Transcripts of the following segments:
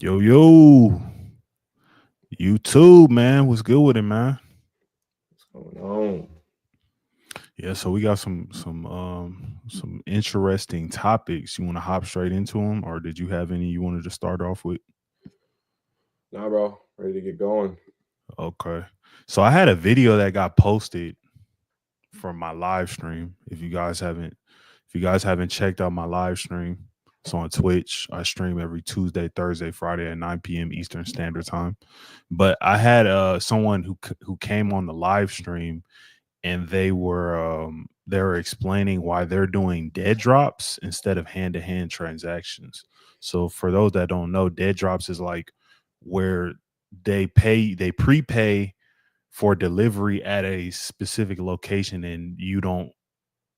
Yo, yo, YouTube, man. What's good with it, man? What's going on? Yeah, so we got some interesting topics. You want to hop straight into them, or did you have any you wanted to start off with? Nah, bro. Ready to get going. Okay. So I had a video that got posted from my live stream. If you guys haven't checked out my live stream, it's on Twitch. I stream every Tuesday, Thursday, Friday at 9 p.m. Eastern Standard Time. But I had someone who came on the live stream and they were explaining why they're doing dead drops instead of hand-to-hand transactions. So for those that don't know, dead drops is like where they prepay for delivery at a specific location and you don't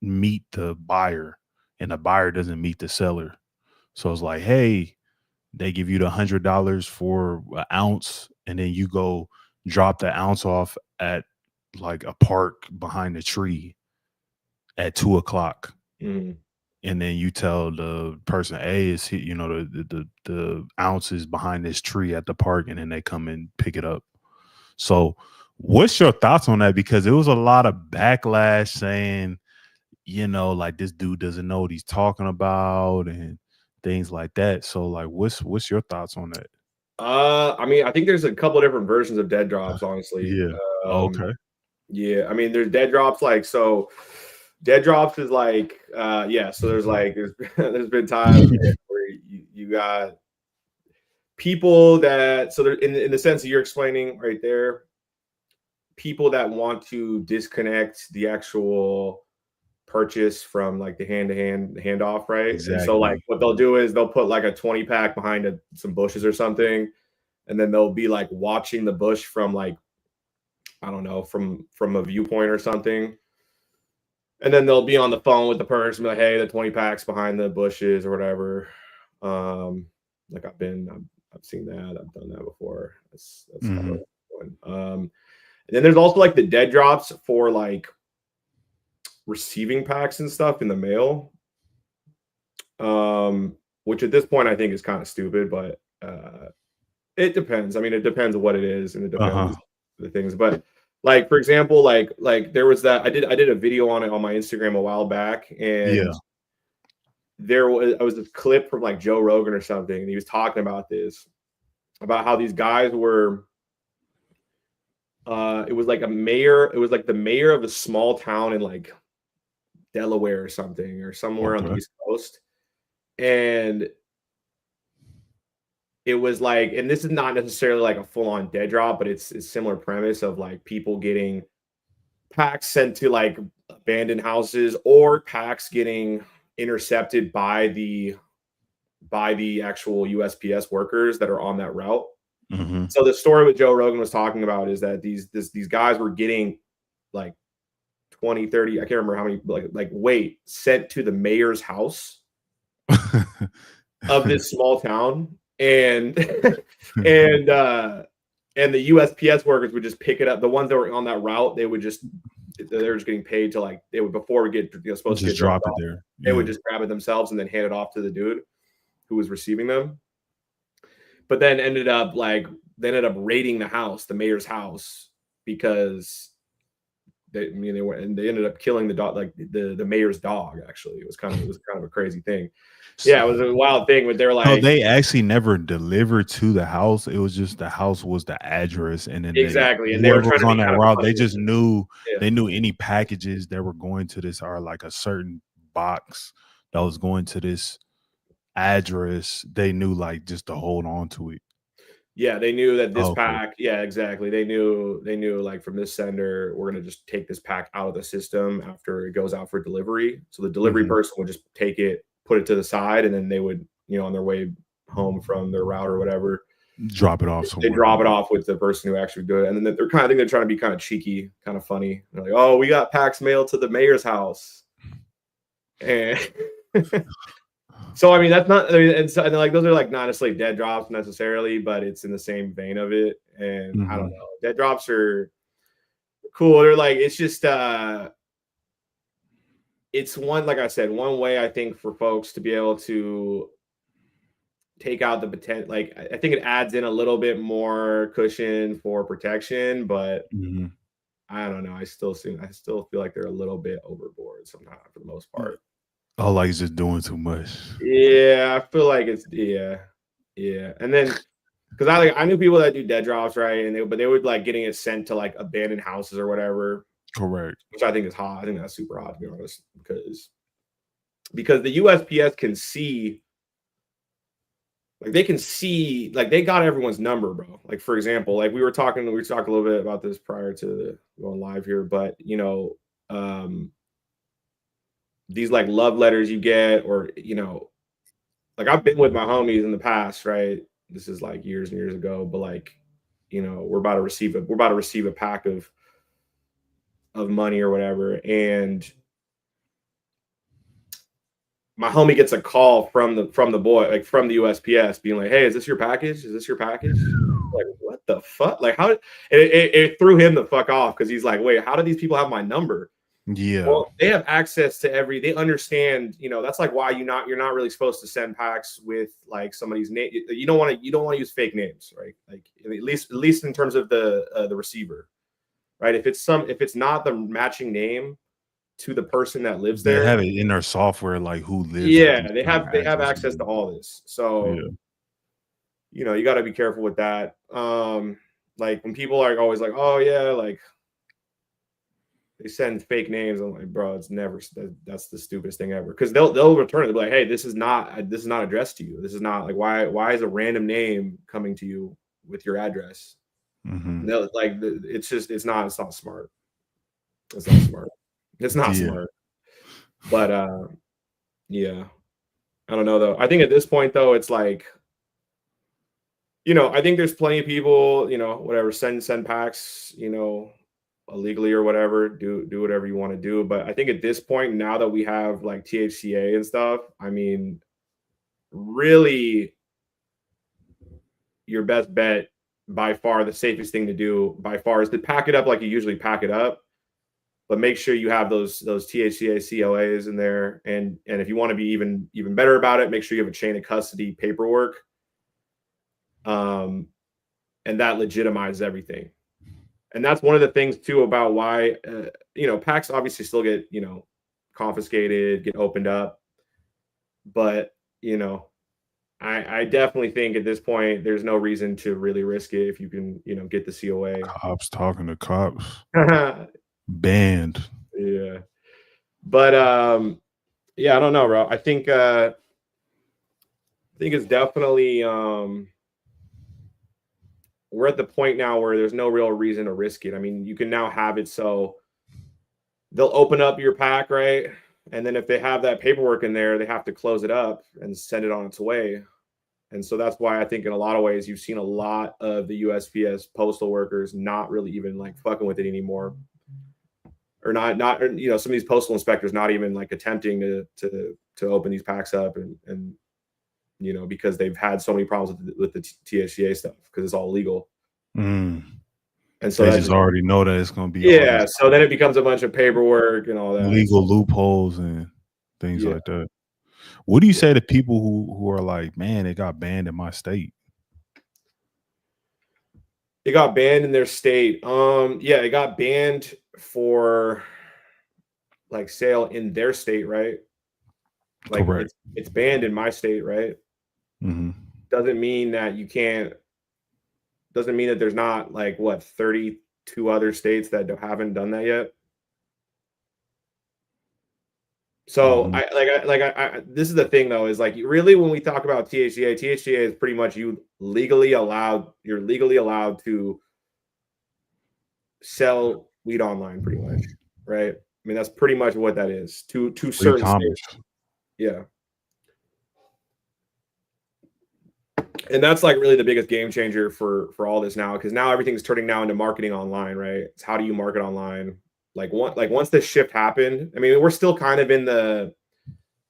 meet the buyer and the buyer doesn't meet the seller. So it's like, hey, they give you the $100 for an ounce and then you go drop the ounce off at like a park behind a tree at 2 o'clock. Mm. And then you tell the person, hey, the ounce is behind this tree at the park, and then they come and pick it up. So what's your thoughts on that? Because it was a lot of backlash saying, like this dude doesn't know what he's talking about and things like that. So like what's your thoughts on that? I mean, I think there's a couple different versions of dead drops, honestly. Yeah. Okay. Yeah, I mean, there's dead drops dead drops is like, yeah, so there's been times where you got people that, so there, in the sense that you're explaining right there, people that want to disconnect the actual purchase from like the hand-to-hand handoff, right? And so like Exactly. what they'll do is they'll put like a 20 pack behind some bushes or something, and then they'll be like watching the bush from like, I don't know, from a viewpoint or something. And then they'll be on the phone with the person, be like, hey, the 20 packs behind the bushes or whatever. Um, like I've seen that, I've done that before. That's kind of Hmm. one. And then there's also like the dead drops for like receiving packs and stuff in the mail. Which at this point I think is kind of stupid, but it depends. I mean, it depends on what it is, and it Uh-huh. depends the things. But like for example, like there was that I did a video on it on my Instagram a while back, and Yeah. there was this clip from like Joe Rogan or something, and he was talking about this, about how these guys were. It was like a mayor. It was like the mayor of a small town in like Delaware or something, or somewhere on the Okay. East Coast, and it was like, and this is not necessarily like a full on dead drop, but it's similar premise of like people getting packs sent to like abandoned houses, or packs getting intercepted by the actual USPS workers that are on that route. Hmm. So the story what Joe Rogan was talking about is that these guys were getting like 20, 30, I can't remember how many, like weight sent to the mayor's house of this small town, and and and the USPS workers would just pick it up. The ones that were on that route, they were just getting paid to, like, they would, before we get, supposed to Just get dropped drop it off, there. they would Yeah. just grab it themselves and then hand it off to the dude who was receiving them. But then they ended up raiding the house, the mayor's house, because they ended up killing the dog, like the mayor's dog. Actually, it was kind of a crazy thing. S- Yeah, it was a wild thing. But they're So like, they actually never delivered to the house. It was just the house was the address, and then they exactly, and they were whoever trying was to on be that kind of route, they funny. just knew Yeah. they knew any packages that were going to this or like a certain box that was going to this address. They knew like just to hold on to it. Yeah, they knew that this Okay. pack, yeah, exactly. They knew like from this sender, we're gonna just take this pack out of the system after it goes out for delivery. So the delivery Hmm. person would just take it, put it to the side, and then they would, on their way home from their route or whatever, Drop it off they somewhere. drop it off with the person who actually do it. And then they're kind of, I think they're trying to be kind of cheeky, kind of funny. They're like, oh, we got packs mailed to the mayor's house. And so I mean that's not, I mean, and like those are like not necessarily dead drops necessarily, but it's in the same vein of it. And I don't Hmm. know, dead drops are cool. They're like, it's just it's one, like I said, one way I think for folks to be able to take out the potential. Like, I think it adds in a little bit more cushion for protection, but I don't know. I still feel like they're a little bit overboard sometimes for the most part. Oh, like it's just doing too much. Yeah, I feel like it's yeah. And then because I knew people that do dead drops, right? And they would like getting it sent to like abandoned houses or whatever. Correct. Which I think is hot. I think that's super hot, to be honest, because the USPS can see, like they can see, like they got everyone's number, bro. Like for example, like we talked a little bit about this prior to going live here, but you know, these like love letters you get, or you know, like I've been with my homies in the past, right? This is like years and years ago, but like, you know, we're about to receive a pack of money or whatever, and my homie gets a call from the boy, like from the USPS, being like, "Hey, is this your package? Is this your package?" Like, what the fuck? Like, how? It threw him the fuck off because he's like, "Wait, how do these people have my number?" Yeah. Well, they have access to they understand, you know, that's like why you're not really supposed to send packs with like somebody's name. You don't want to use fake names, right? Like at least in terms of the receiver, right? If it's not the matching name to the person that lives They there, have it in their software, like who lives at yeah, these they have access to all this. So, yeah. you know, you got to be careful with that. Like when people are always like, "Oh yeah, like they send fake names," I'm like, bro, it's never, that's the stupidest thing ever. Because they'll return it. They'll be like, "Hey, this is not addressed to you. This is not like why is a random name coming to you with your address?" No, like it's not smart. It's not smart. It's not smart. But yeah, I don't know though. I think at this point though, it's like, you know, I think there's plenty of people, you know, whatever, send packs, you know, illegally or whatever, do whatever you want to do. But I think at this point, now that we have like THCA and stuff, I mean, really your best bet, by far the safest thing to do by far, is to pack it up like you usually pack it up, but make sure you have those THCA COAs in there. And if you want to be even better about it, make sure you have a chain of custody paperwork. And that legitimizes everything. And that's one of the things too about why, you know, packs obviously still get, you know, confiscated, get opened up. But, you know, I definitely think at this point, there's no reason to really risk it if you can, you know, get the COA. Cops talking to cops. Banned. Yeah. But, yeah, I don't know, bro. I think it's definitely, we're at the point now where there's no real reason to risk it. I mean, you can now have it so they'll open up your pack, right? And then if they have that paperwork in there, they have to close it up and send it on its way. And so that's why I think in a lot of ways you've seen a lot of the USPS postal workers not really even like fucking with it anymore. Or not, you know, some of these postal inspectors not even like attempting to open these packs up and you know, because they've had so many problems with the THCA stuff because it's all legal. And so they just already know that it's going to be yeah. So then it becomes a bunch of paperwork and all that legal loopholes and things like that. What do you say to people who are like, man, it got banned in my state? It got banned in their state. Yeah, it got banned for like sale in their state, right? Like it's banned in my state, right? Doesn't mean that you can't. Doesn't mean that there's not like what 32 other states that haven't done that yet. So I this is the thing though, is like really when we talk about THCA is pretty much you're legally allowed to sell weed online pretty much, right? I mean, that's pretty much what that is to certain states. Yeah. And that's like really the biggest game changer for all this now, because now everything's turning now into marketing online, right? It's how do you market online? Like once this shift happened, I mean, we're still kind of in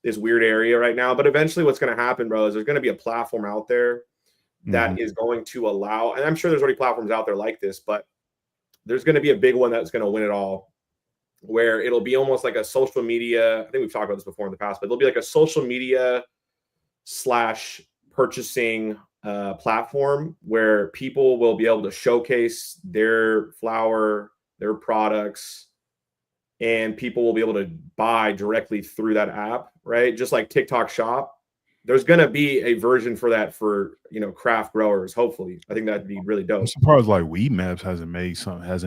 this weird area right now, but eventually what's going to happen, bro, is there's going to be a platform out there that is going to allow, and I'm sure there's already platforms out there like this, but there's going to be a big one that's going to win it all, where it'll be almost like a social media. I think we've talked about this before in the past, but it'll be like a social media / purchasing platform where people will be able to showcase their flower, their products, and people will be able to buy directly through that app, right? Just like TikTok Shop. There's going to be a version for that for, craft growers. Hopefully, I think that'd be really I'm dope. surprised like Weed Maps hasn't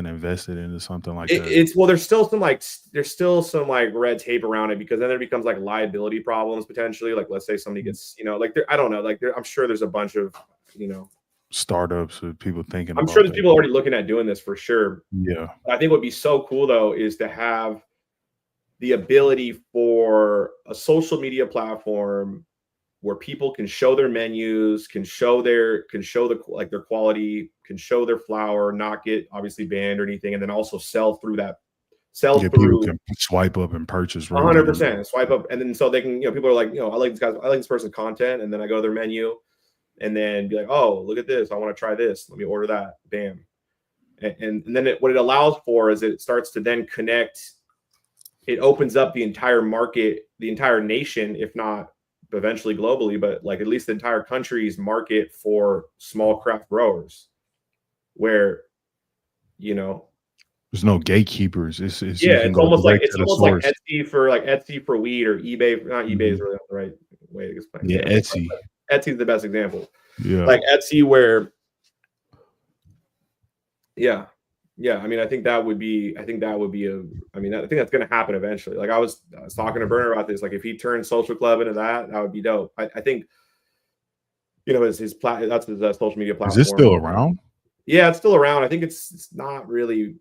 invested into something like that. There's still some like red tape around it, because then there becomes like liability problems potentially. Like, let's say somebody gets, I don't know, like I'm sure there's a bunch of, startups or people thinking I'm about sure there's that. people already looking at doing this for sure. Yeah. I think what would be so cool though is to have the ability for a social media platform where people can show their menus, can show their quality, can show their flower, not get obviously banned or anything, and then also sell People can swipe up and purchase 100%, swipe up, and then so they can, people are like, I like this person's content, and then I go to their menu, and then be like, oh, look at this, I want to try this, let me order that, bam, and then what it allows for is it starts to then connect. It opens up the entire market, the entire nation, if not eventually globally, but like at least the entire country's market for small craft growers, where there's no gatekeepers. It's yeah, you can it's go almost like source. Etsy for weed, or eBay. Not eBay is really the right way to explain. Yeah, Etsy. Etsy's the best example. Yeah, like Etsy, where yeah. I mean, I think that would be I think that's going to happen eventually. Like I was talking to Burner about this. Like if he turned Social Club into that would be dope. I think, that's his social media platform. Is it still around? Yeah, it's still around. I think it's not really,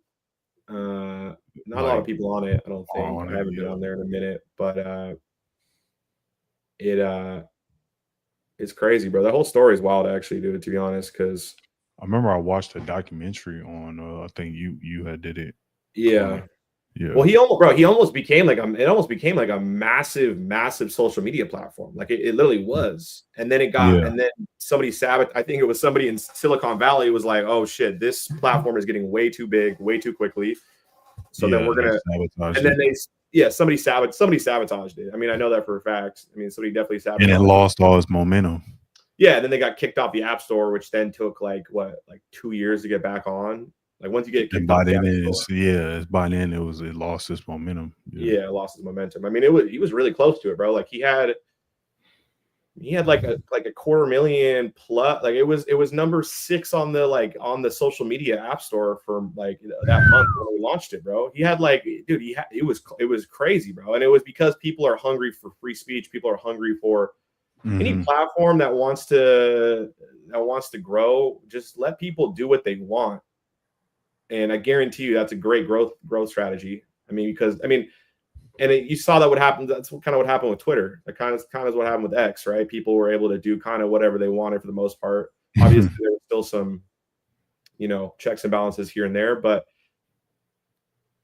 not a lot of people on it. I don't think. I haven't been on there in a minute, but it's crazy, bro. That whole story is wild, actually, dude. To be honest, because I remember I watched a documentary on. I think you had did it. Yeah. Yeah. Well, he almost became like a massive social media platform. Like it literally was. And then and then somebody I think it was somebody in Silicon Valley was like, oh shit, this platform is getting way too big, way too quickly. So then we're gonna sabotage. And then somebody sabotaged it. I mean, I know that for a fact. I mean, somebody definitely sabotaged it. And it lost all its momentum. Yeah, and then they got kicked off the App Store, which then took like 2 years to get back on. Like once you get kicked off, by then it lost its momentum. Yeah, it lost its momentum. I mean, he was really close to it, bro. Like he had like a 250,000 plus. Like it was number 6 on the social media App Store for like that month when we launched it, bro. He had it was crazy, bro. And it was because people are hungry for free speech. People are hungry for any platform that wants to grow. Just let people do what they want. And I guarantee you that's a great growth strategy. I mean, you saw that what happened. That's kind of what happened with Twitter. That kind of is what happened with X, right? People were able to do kind of whatever they wanted for the most part. Obviously, there was still some, checks and balances here and there, but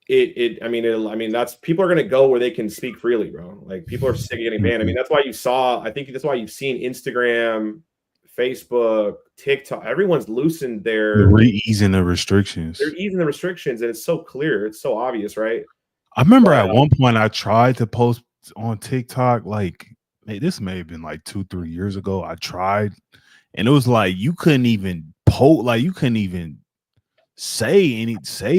that's people are going to go where they can speak freely, bro. Like people are sick of getting banned. I mean, that's why you've seen Instagram, Facebook, TikTok, everyone's loosened they're easing the restrictions. They're easing the restrictions, and it's so clear, it's so obvious, right? I remember at one point I tried to post on TikTok, like this may have been like 2-3 years ago. I tried, and it was like you couldn't even post, like you couldn't even say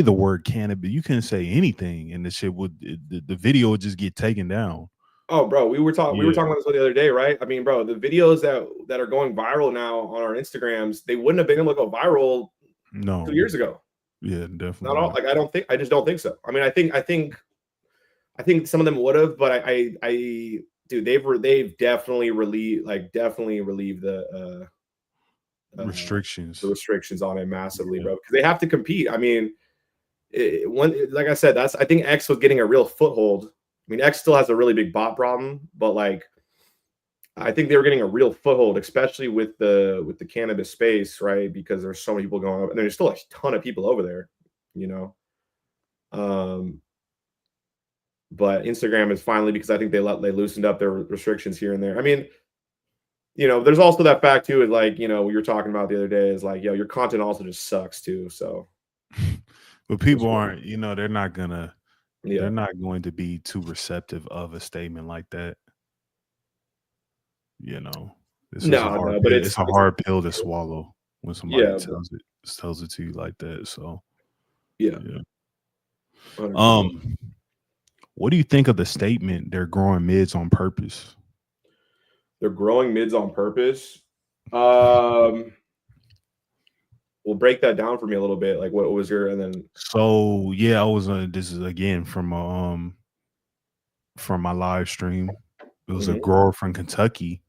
the word cannabis. You couldn't say anything, and the shit the video would just get taken down. Oh, bro, we were talking about this the other day, right? I mean, bro, the videos that are going viral now on our Instagrams, they wouldn't have been able to go viral 2 years ago. Yeah, definitely. Not all. Like I just don't think so. I mean, I think some of them would have, but dude, they've definitely relieved the restrictions on it massively, bro, because they have to compete. I mean, like I said, I think X was getting a real foothold. I mean, X still has a really big bot problem, but like, I think they were getting a real foothold, especially with the cannabis space, right? Because there's so many people going up, and there's still a ton of people over there, But Instagram is finally, because I think they loosened up their restrictions here and there. I mean, there's also that fact too, is like, we were talking about the other day, is like, your content also just sucks too. So, but people aren't, they're not going to be too receptive of a statement like that. This is a No, hard no, but pill. It's a hard pill to swallow when somebody yeah, tells it to you like that. So yeah, yeah. 100%. What do you think of the statement they're growing mids on purpose? They're growing mids on purpose. We'll break that down for me a little bit. Like, what was your and then? So yeah, I was this is again from my live stream. It was a grower from Kentucky,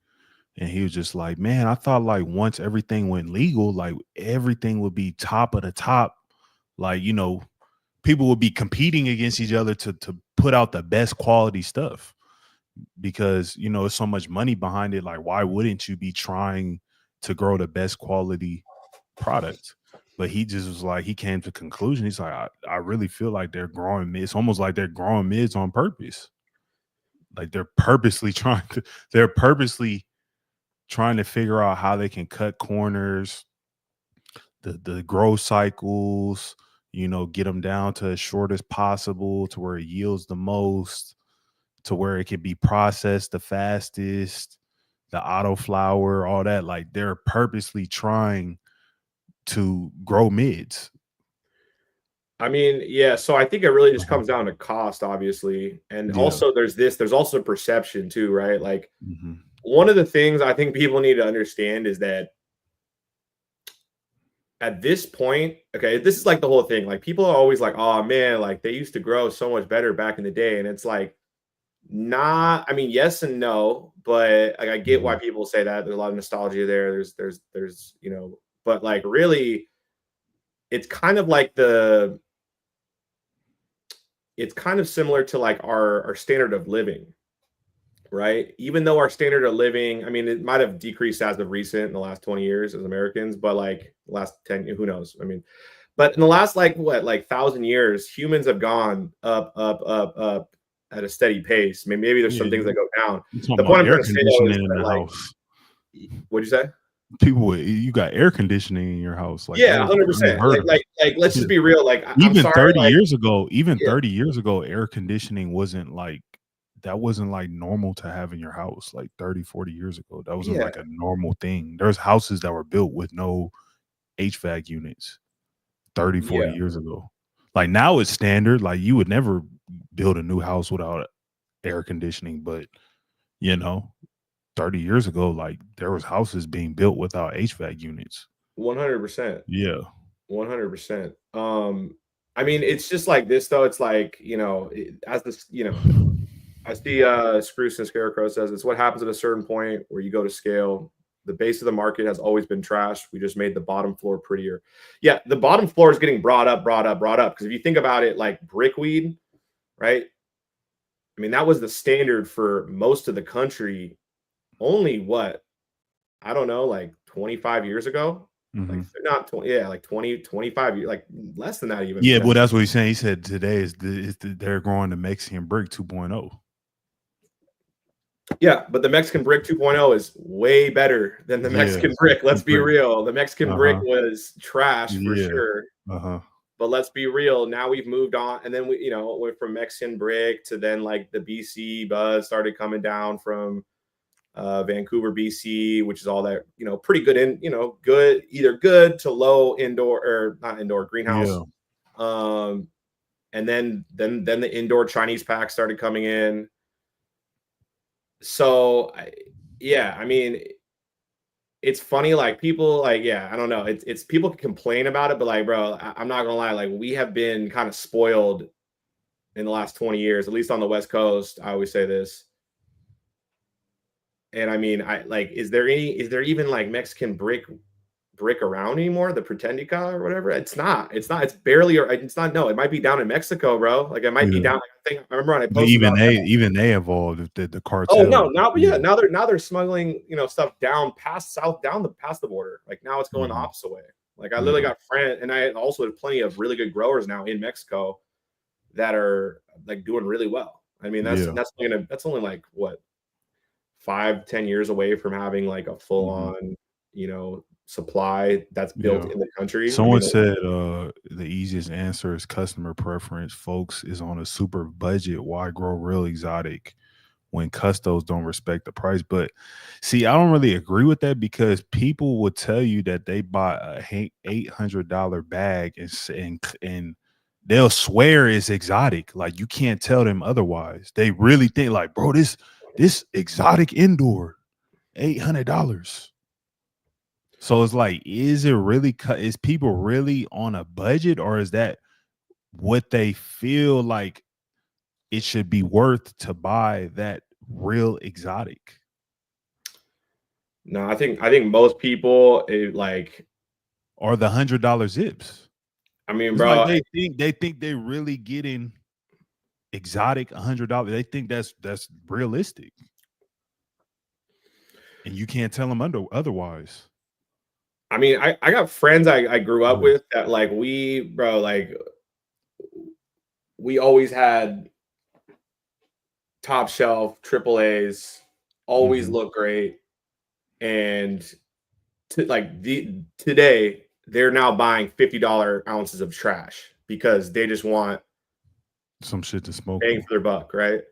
and he was just like, man, I thought like once everything went legal, like everything would be top of the top. Like, you know, people would be competing against each other to put out the best quality stuff because, you know, there's so much money behind it. Like, why wouldn't you be trying to grow the best quality product? But he just was like, he came to conclusion. He's like, I really feel like they're growing mids. It's almost like they're growing mids on purpose. Like they're purposely trying to figure out how they can cut corners, the grow cycles, you know, get them down to as short as possible to where it yields the most, to where it can be processed the fastest, the auto flower, all that. Like they're purposely trying to grow mids. I mean, yeah. So I think it really just comes down to cost, obviously, and Yeah. also there's also perception too, right? Like Mm-hmm. one of the things I think people need to understand is that at this point, okay, this is like the whole thing. Like people are always like, oh man, like they used to grow so much better back in the day. And it's like, not, I mean, yes and no, but like I get why people say that. There's a lot of nostalgia there. There's, you know, but like really, it's kind of like it's kind of similar to like our standard of living, right? Even though our standard of living, I mean, it might have decreased as of recent in the last 20 years as Americans, but like last 10, who knows? I mean, but in the last like what, like 1,000 years, humans have gone up at a steady pace. I mean, maybe there's some things that go down. You're talking The point about I'm air trying to say though is conditioning in that the like, house. what'd you say? You got air conditioning in your house. Like that Yeah, was 100%. unheard of. Like, let's just be real. Like, I'm Even sorry. 30 Like, years ago, yeah, 30 years ago, air conditioning wasn't like that wasn't like normal to have in your house like 30, 40 years ago. That wasn't yeah, like a normal thing. There's houses that were built with no HVAC units 30, 40 yeah. years ago. Like now it's standard. Like you would never build a new house without air conditioning, but you know, 30 years ago, like there was houses being built without HVAC units. 100%. Yeah. 100%. I mean, it's just like this though. It's like, you know, as this, you know, I see Spruce and Scarecrow says it's what happens at a certain point where you go to scale. The base of the market has always been trash. We just made the bottom floor prettier. Yeah, the bottom floor is getting brought up. Because if you think about it, like brickweed, right? I mean, that was the standard for most of the country only what? I don't know, like 25 years ago. Like not 20, yeah, like 20, 25 years, like less than that even. Yeah, but that's what he's saying. He said today they're growing the Mexican brick 2.0. Yeah, but the Mexican brick 2.0 is way better than the Mexican brick. Let's be real. The Mexican brick was trash for Yeah. sure. But let's be real. Now we've moved on, and then we, you know, went from Mexican brick to then like the BC buzz started coming down from Vancouver, BC, which is all that, you know, pretty good in, you know, good, either good to low indoor or not indoor greenhouse. And then the indoor Chinese pack started coming in. So yeah, I mean, it's funny, like people like, yeah, I don't know. It's people can complain about it, but like, bro, I'm not gonna lie, like we have been kind of spoiled in the last 20 years, at least on the West Coast. I always say this. And I mean, I like, is there even like Mexican brick around anymore? The Pretendica or whatever? It's not. It's barely, or it's not. No, it might be down in Mexico, bro. Like it might be down. I remember when I posted Even about they evolved the cartel. Oh no, now, but yeah, now they're smuggling, you know, stuff down past the border. Like now it's going the opposite way. Like I literally got friends, and I also have plenty of really good growers now in Mexico that are like doing really well. I mean, that's only like what 5-10 years away from having like a full on, you know, supply that's built in the country. Someone said the easiest answer is customer preference. Folks is on a super budget. Why grow real exotic when custos don't respect the price. But see, I don't really agree with that, because people will tell you that they bought a $800 bag and they'll swear it's exotic. Like, you can't tell them otherwise. They really think like, bro, this exotic indoor, $800. So it's like, is it really is people really on a budget, or is that what they feel like it should be worth to buy that real exotic? No, I think most people like, Or the $100 zips. I mean, It's like bro, they think they're really getting exotic $100. They think that's realistic, and you can't tell them otherwise. I mean, I got friends I grew up with that, like, bro, like, we always had top shelf triple A's, always look great, and today they're now buying $50 ounces of trash because they just want Some shit to smoke bang on. for their buck, right?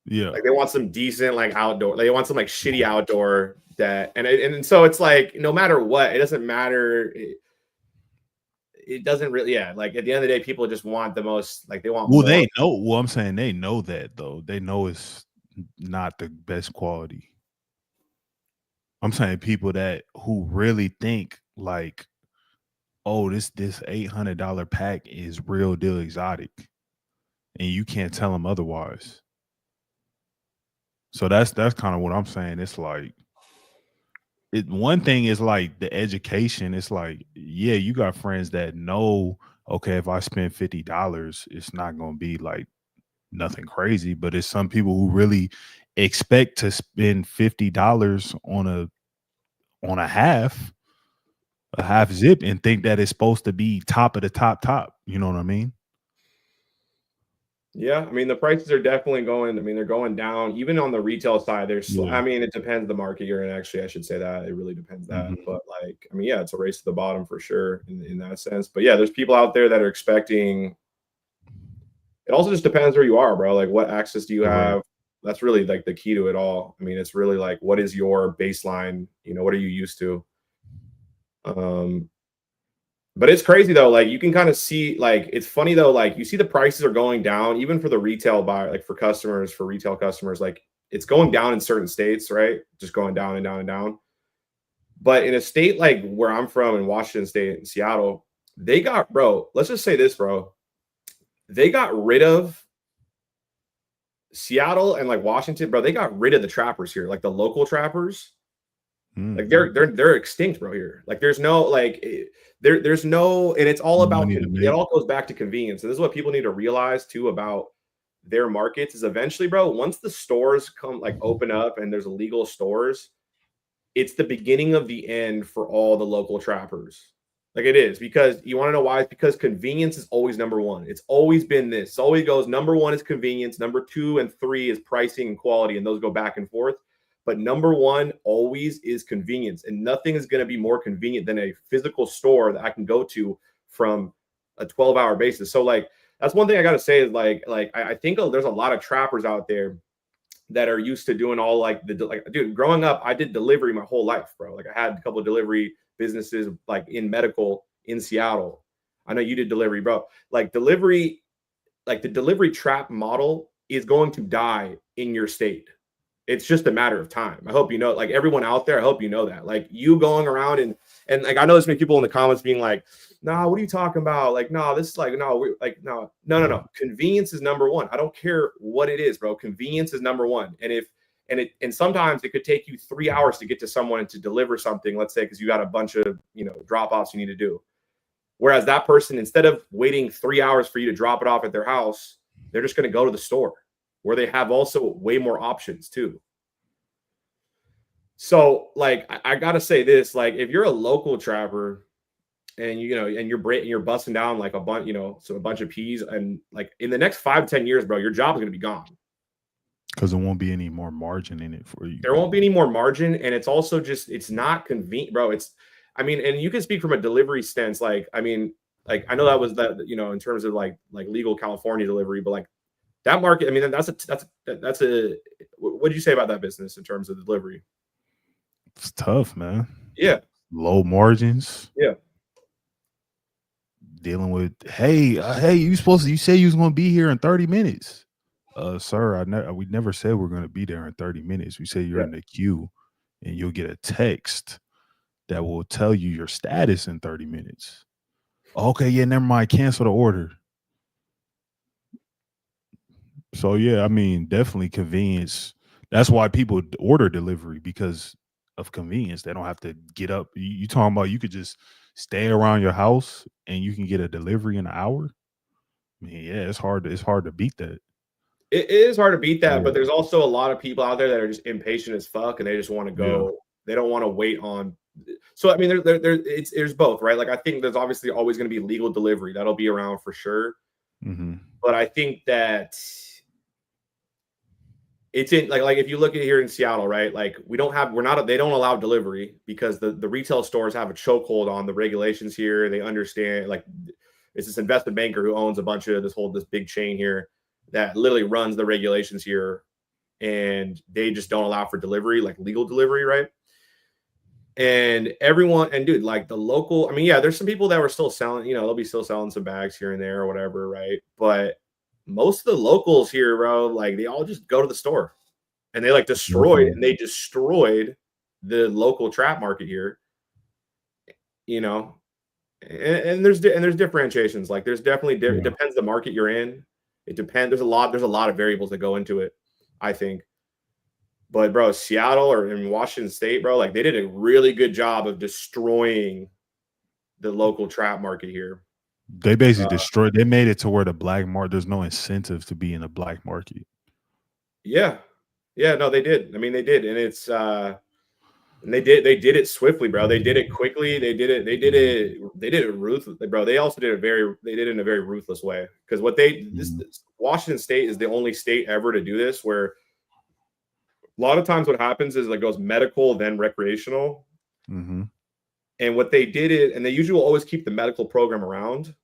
Yeah. Like, they want some decent, like, outdoor. They want some, like, shitty outdoor that, and so it's like, no matter what, it doesn't matter. It doesn't really, yeah. Like, at the end of the day, people just want the most. Like, they want Well, more. they know. Well, I'm saying they know that, though. They know it's not the best quality. I'm saying people who really think like, oh, this $800 pack is real deal exotic, and you can't tell them otherwise. So that's kind of what I'm saying. It's like, one thing is like the education. It's like, yeah, you got friends that know, okay, if I spend $50, it's not gonna be like nothing crazy. But it's some people who really expect to spend $50 on a half zip and think that it's supposed to be top of the top. You know what I mean? Yeah, I mean, the prices are definitely going. I mean, they're going down. Even on the retail side, Yeah. I mean, it depends the market you're in. Actually, I should say that it really depends that. Mhm. But, like, I mean, yeah, it's a race to the bottom for sure in that sense. But yeah, there's people out there that are expecting. It also just depends where you are, bro. Like, what access do you Correct. have? That's really like the key to it all. I mean, it's really like, what is your baseline? What are you used to? Um, But it's crazy though. Like, you can kind of see, like, it's funny though. Like, you see the prices are going down, even for the retail buyer, like for customers, for retail customers. Like, it's going down in certain states, right? Just going down and down and down. But in a state like where I'm from, in Washington State, in Seattle, bro. Let's just say this, bro. They got rid of Seattle and, like, Washington, bro. They got rid of the trappers here, like the local trappers. Like, they're extinct, bro. Here, like, there's no, like, there's no, and it's all about, Money to it make. all goes back to convenience. And this is what people need to realize too about their markets, is eventually, bro, once the stores come, like, open up and there's illegal stores, it's the beginning of the end for all the local trappers. Like, it is, because you want to know why? It's because convenience is always number one. It's always been this. It always goes, number one is convenience, number two and three is pricing and quality, and those go back and forth. But number one always is convenience, and nothing is going to be more convenient than a physical store that I can go to from a 12-hour basis. So, like, that's one thing I got to say is, like I think there's a lot of trappers out there that are used to doing all, like, dude, growing up, I did delivery my whole life, bro. Like, I had a couple of delivery businesses, like, in medical in Seattle. I know you did delivery, bro. Like, delivery, like, the delivery trap model is going to die in your state. It's just a matter of time. I hope you know, like, everyone out there, I hope you know that. Like, you going around and like, I know there's many people in the comments being like, nah, what are you talking about? Like, no, this is like, no, we're like, no. Convenience is number one. I don't care what it is, bro. Convenience is number one. And sometimes it could take you 3 hours to get to someone and to deliver something, let's say, because you got a bunch of, drop-offs you need to do. Whereas that person, instead of waiting 3 hours for you to drop it off at their house, they're just going to go to the store, where they have also way more options too. So, like, I gotta say this, like, if you're a local trapper and and you're busting down like a bunch, so a bunch of peas, and, like, in the next 5-10 years, bro, your job is gonna be gone. Because there won't be any more margin in it for you. There won't be any more margin, and it's also just, it's not convenient, bro. I mean, and you can speak from a delivery stance. Like, I mean, like, I know that was that, in terms of like legal California delivery, but, like, that market, I mean, that's a what did you say about that business in terms of delivery? It's tough, man. Yeah. Low margins. Yeah. Dealing with, hey, you say you was gonna be here in 30 minutes. Sir, we never said we're gonna be there in 30 minutes. We say you're Yeah. in the queue and you'll get a text that will tell you your status in 30 minutes. Okay, yeah, never mind. Cancel the order. So yeah, I mean, definitely convenience. That's why people order delivery, because of convenience. They don't have to get up. You talking about you could just stay around your house and you can get a delivery in an hour? I mean, yeah, it's hard to beat that. It is hard to beat that, Yeah. but there's also a lot of people out there that are just impatient as fuck, and they just want to Yeah. go. They don't want to wait on. So I mean, there's both, right? Like I think there's obviously always going to be legal delivery that'll be around for sure, but I think that it's in like if you look at here in Seattle, right? Like they don't allow delivery because the retail stores have a chokehold on the regulations here. They understand, like it's this investment banker who owns a bunch of this big chain here that literally runs the regulations here, and they just don't allow for delivery, like legal delivery, right? And everyone, and dude, like the local, I mean, yeah, there's some people that were still selling, they'll be still selling some bags here and there or whatever, right? But most of the locals here, bro, like they all just go to the store and they destroyed the local trap market here, and there's differentiations. Like there's definitely it depends the market you're in. It depends. There's a lot of variables that go into it, I think. But bro, Seattle or in Washington State, bro, like they did a really good job of destroying the local trap market here. They basically destroyed. They made it to where the black market. There's no incentive to be in the black market. Yeah, no, they did. I mean, they did, and it's and they did it swiftly, bro. They did it quickly. They did it ruthlessly, bro. They also did it in a very ruthless way, because Washington State is the only state ever to do this, where a lot of times what happens is it goes medical, then recreational. And what they did is, and they usually will always keep the medical program around.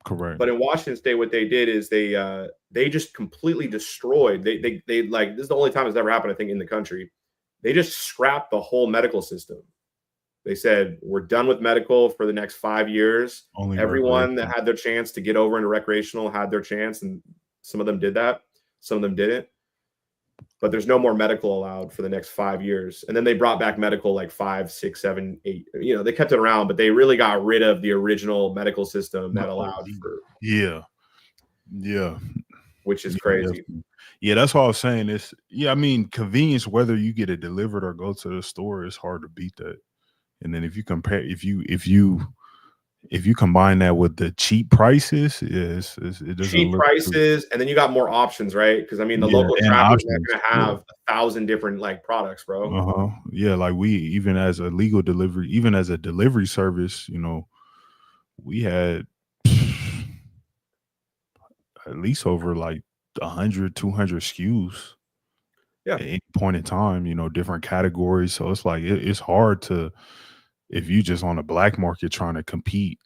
Correct. But in Washington State, what they did is they just completely destroyed. They like, this is the only time it's ever happened, I think, in the country. They just scrapped the whole medical system. They said, we're done with medical for the next 5 years. Everyone that had their chance to get over into recreational had their chance, and some of them did that. Some of them didn't. But there's no more medical allowed for the next 5 years. And then they brought back medical like 5, 6, 7, 8. They kept it around, but they really got rid of the original medical system that allowed for. Yeah. Which is crazy. Yeah, that's what I was saying. I mean, convenience, whether you get it delivered or go to the store, it's hard to beat that. And then if you compare, if you combine that with the cheap prices, it doesn't cheap prices, and then you got more options, right? Because I mean, the local trap is not going to have 1,000 different like products, bro. Yeah, like we, even as a legal delivery, even as a delivery service, we had at least over like 100, 200 SKUs. At any point in time, different categories. So it's like it's hard to, if you just on the black market trying to compete,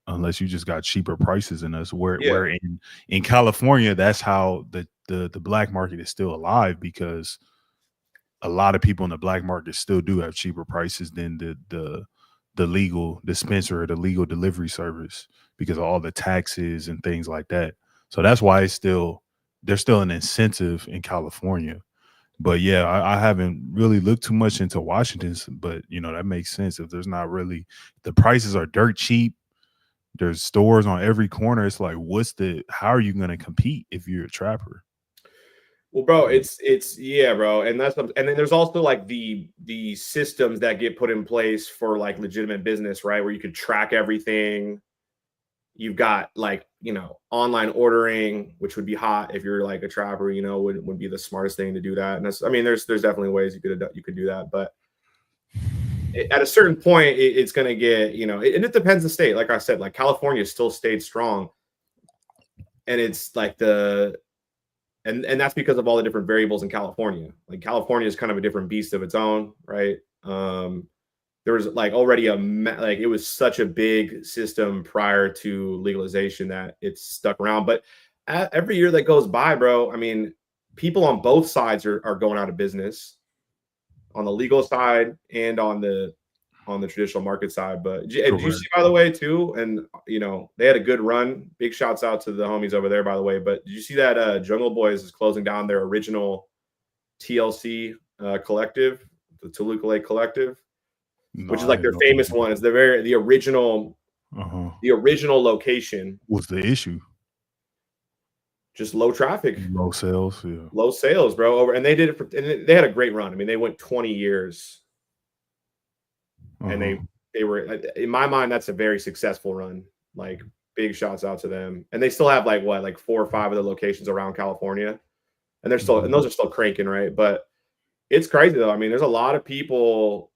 unless you just got cheaper prices than us. Where in California, that's how the black market is still alive, because a lot of people in the black market still do have cheaper prices than the legal dispenser or the legal delivery service, because of all the taxes and things like that. So that's why there's still an incentive in California. But yeah, I haven't really looked too much into Washington's, but that makes sense. If there's not really, the prices are dirt cheap, there's stores on every corner. It's like, how are you going to compete if you're a trapper? Well, bro, it's bro, and and then there's also like the systems that get put in place for like legitimate business, right? Where you could track everything. You've got like, online ordering, which would be hot if you're like a trapper, would be the smartest thing to do that. And there's definitely ways you could do that, but at a certain point, it's going to get, and it depends the state. Like I said, like California still stayed strong, and it's like and that's because of all the different variables in California. Like California is kind of a different beast of its own, right? There was like already it was such a big system prior to legalization that it's stuck around. But every year that goes by, bro, I mean, people on both sides are going out of business, on the legal side and on the traditional market side. But did you see, by the way, too? And they had a good run. Big shouts out to the homies over there, by the way. But did you see that Jungle Boys is closing down their original TLC collective, the Toluca Lake Collective, No, which is like their famous one. It's the original location. What's the issue? Just low traffic, low sales, yeah, low sales, bro. And they did it and they had a great run. I mean, they went 20 years, and they were, in my mind, that's a very successful run. Like, big shouts out to them. And they still have like 4 or 5 other locations around California, and they're still and those are still cranking, right? But it's crazy though. I mean, there's a lot of people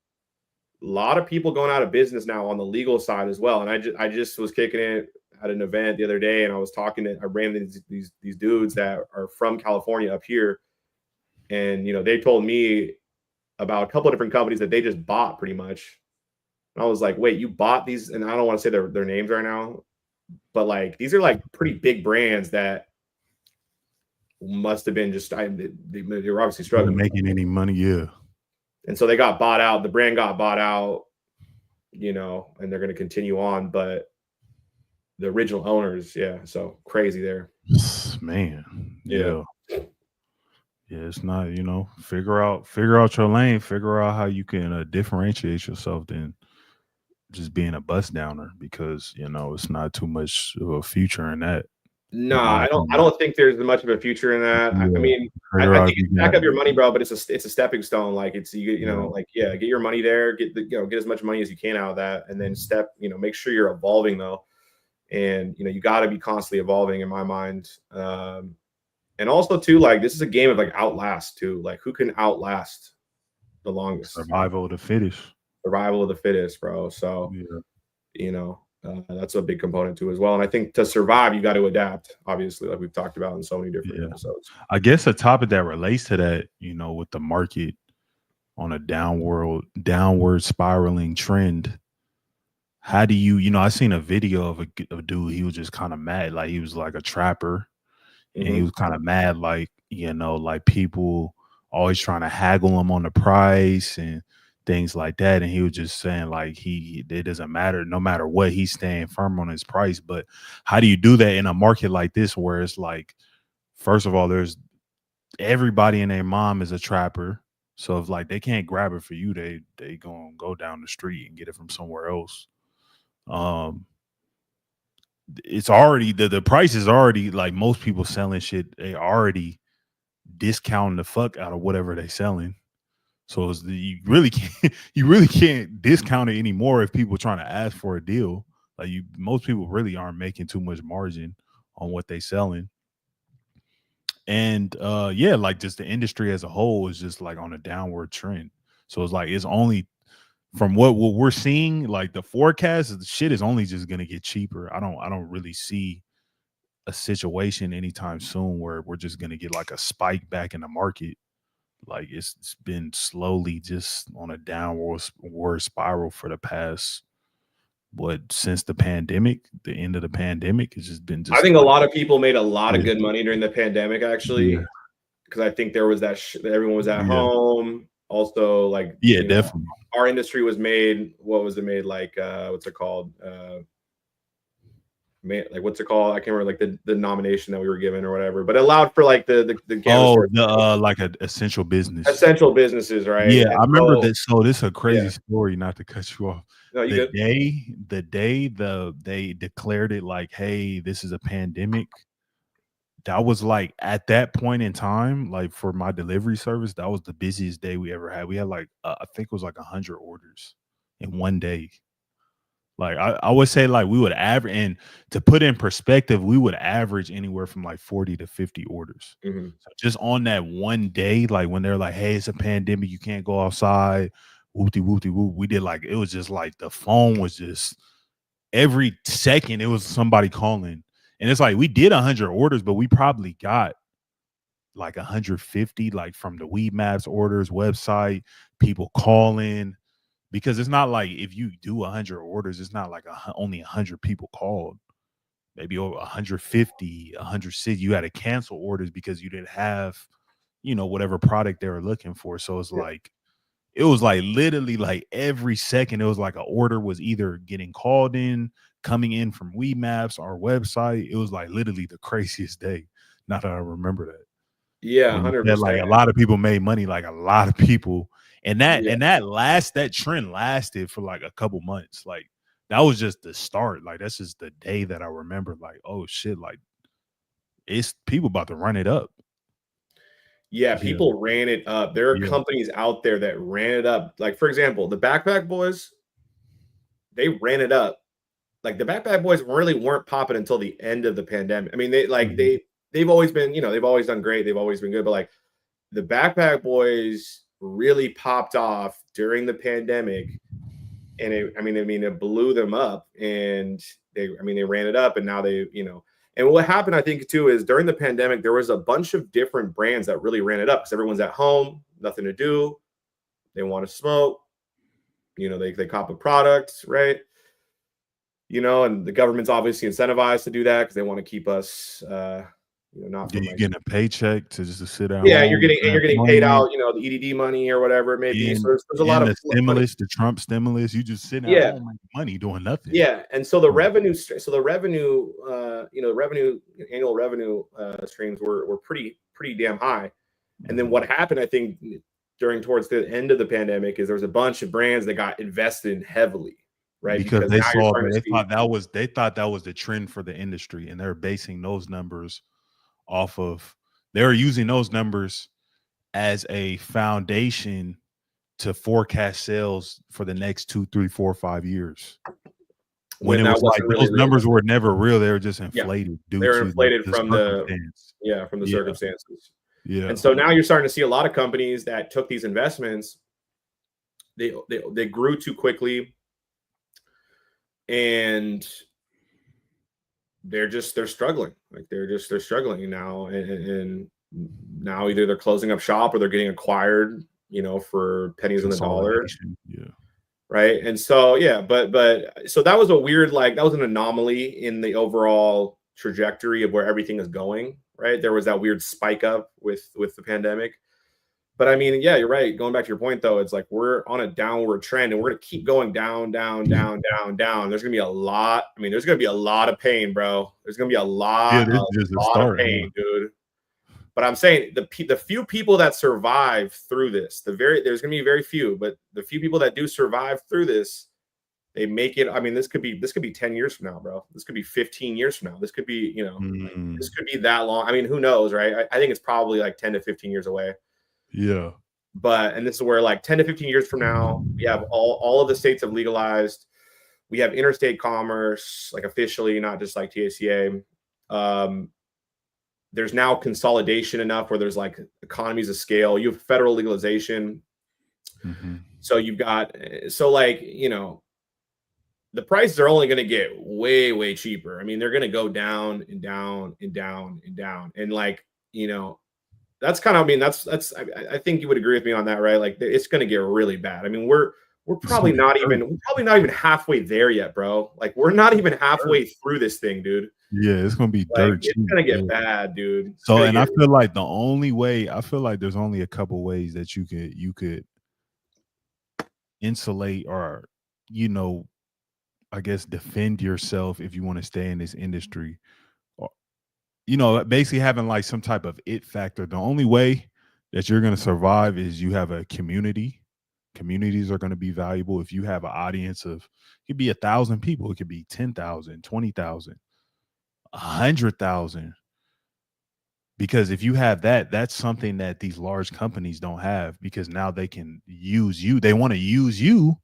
going out of business now on the legal side as well. And I just was kicking it at an event the other day, and I ran into these dudes that are from California up here, and they told me about a couple of different companies that they just bought pretty much. And I was like, wait, you bought these? And I don't want to say their names right now, but like, these are like pretty big brands that must have been just they were obviously struggling making any money, yeah. And so they got bought out. The brand got bought out, and they're going to continue on. But the original owners, yeah. So crazy there, man. Yeah. Yeah, it's not, figure out your lane, figure out how you can differentiate yourself than just being a bus downer, because it's not too much of a future in that. No, I don't think there's much of a future in that. Yeah. I mean, I think it's back up your money, bro, but it's a stepping stone. Like, it's get your money there, get as much money as you can out of that, and then make sure you're evolving though. And you got to be constantly evolving, in my mind. And also too, like, this is a game of like outlast too. Like, who can outlast the longest? Survival of the fittest. Survival of the fittest, bro. So that's a big component too as well. And I think to survive, you got to adapt, obviously, like we've talked about in so many different episodes. I guess a topic that relates to that, with the market on a downward spiraling trend. How do you, I seen a video of a dude, he was just kind of mad. Like, he was like a trapper, and he was kind of mad, like, like people always trying to haggle him on the price and things like that. And he was just saying, like, it doesn't matter, no matter what, he's staying firm on his price. But how do you do that in a market like this, where it's like, first of all, there's everybody and their mom is a trapper. So if like they can't grab it for you, they gonna go down the street and get it from somewhere else. It's already the price is already, like, most people selling shit, they already discounting the fuck out of whatever they selling. So you really can't discount it anymore if people are trying to ask for a deal. Like, most people really aren't making too much margin on what they selling. And like, just the industry as a whole is just like on a downward trend. So it's like, it's only, from what we're seeing, like the forecast, the shit is only just gonna get cheaper. I don't really see a situation anytime soon where we're just gonna get like a spike back in the market. Like, it's been slowly just on a downward spiral for the past, since the pandemic, the end of the pandemic. It's just been I think a lot of people made a lot of good money during the pandemic, actually, because I think there was that everyone was at home. Also, like, definitely. Our industry was made. What was it made? Like, what's it called? What's it called? I can't remember, like the nomination that we were given or whatever, but it allowed for like the like an essential business. Essential businesses, right? Yeah, and I remember that. So this is a crazy story, not to cut you off. No, the day they declared it, like, hey, this is a pandemic. That was like, at that point in time, like, for my delivery service, that was the busiest day we ever had. We had like I think it was like 100 orders in one day. Like, I would say, like, we would average, and to put in perspective, we would average anywhere from like 40 to 50 orders. So just on that one day, like, when they're like, hey, it's a pandemic, you can't go outside, whoopty whoopty whoop, we did, like, it was just like the phone was just every second it was somebody calling. And it's like, we did 100 orders, but we probably got like 150, like, from the Weed Maps orders website, people calling. Because it's not like, if you do 100 orders, it's not like only 100 people called. maybe over 150, 160. You had to cancel orders because you didn't have, whatever product they were looking for. So it's like, it was like literally like every second, it was like an order was either getting called in, coming in from Weed Maps, our website. It was like literally the craziest day. Not that I remember that. Yeah, And you said like 100%. a lot of people made money, like a lot of people. And Yeah. that trend lasted for like a couple months. Like that was just the start. Like that's just the day that I remember, like, oh shit, like it's people about to run it up. Yeah, Yeah. people ran it up. There are Yeah. companies out there that ran it up. Like, for example, the Backpack Boys, they ran it up. Like the Backpack Boys really weren't popping until the end of the pandemic. I mean, Mhm. they've always been, they've always done great. They've always been good, but like the Backpack Boys really popped off during the pandemic, and it blew them up, and they ran it up, and now and what happened, I think, too, is during the pandemic there was a bunch of different brands that really ran it up because everyone's at home, nothing to do, they want to smoke, they cop a product, right? And the government's obviously incentivized to do that because they want to keep us, not Yeah, from you like, getting a paycheck to just to sit at yeah, home, you're getting paid unemployment, out, the EDD money or whatever it may be. So there's a lot and of the money. stimulus, the Trump stimulus. You just sitting at Yeah, home making money doing nothing. yeah, and so the revenue, annual revenue streams were pretty damn high. And then Mhm. what happened, I think, towards the end of the pandemic, is there was a bunch of brands that got invested in heavily, right? Because Because they now you're saw starting that to see, they thought that was the trend for the industry, and they're basing those numbers off of they're using those numbers as a foundation to forecast sales for the next 2, 3, 4, 5 years. When when it that was like wasn't really those real. numbers were never real, they were just Yeah, inflated due they're to inflated the from circumstance. the Yeah, circumstances. yeah. And so now you're starting to see a lot of companies that took these investments, they grew too quickly, and they're struggling. Like they're struggling now, and now either they're closing up shop or they're getting acquired, for pennies on the dollar, Consolidation. Yeah. right? And so yeah, but so that was a weird, like that was an anomaly in the overall trajectory of where everything is going, right? There was that weird spike up with the pandemic. But I mean, yeah, you're right. Going back to your point, though, it's like we're on a downward trend, and we're going to keep going down, down, down, down, down. There's going to be a lot. I mean, there's going to be a lot of pain, bro. There's going to be Yeah, this is just a a lot of start. Yeah. pain, dude. But I'm saying the few people that survive through this, there's going to be very few, but the few people that do survive through this, they make it. I mean, this could be 10 years from now, bro. This could be 15 years from now. This could be, like this could be that long. I mean, who knows, right? I think it's probably like 10 to 15 years away. Yeah. And this is where like 10 to 15 years from now, we have all of the states have legalized. We have interstate commerce, like officially, not just like THCA. There's now consolidation enough where there's like economies of scale. You have federal legalization. Mm-hmm. So the prices are only going to get way, way cheaper. I mean, they're going to go down and down and down and down. And that's kind of, I mean, I think you would agree with me on that, right? Like it's going to get really bad. I mean, we're probably not even halfway there yet, bro. Like we're not even halfway through this thing, dude. Yeah, it's gonna be Like dirt it's cheap. going to Yeah. get bad, dude. So, and I feel like there's only a couple ways that you could insulate or, I guess defend yourself if you want to stay in this industry. Or, basically having like some type of it factor. The only way that you're going to survive is you have a community. Communities are going to be valuable if you have an audience of, it could be 1,000 people, it could be 10,000, 20,000, 100,000. Because if you have that, that's something that these large companies don't have, because now they can use you. They want to use you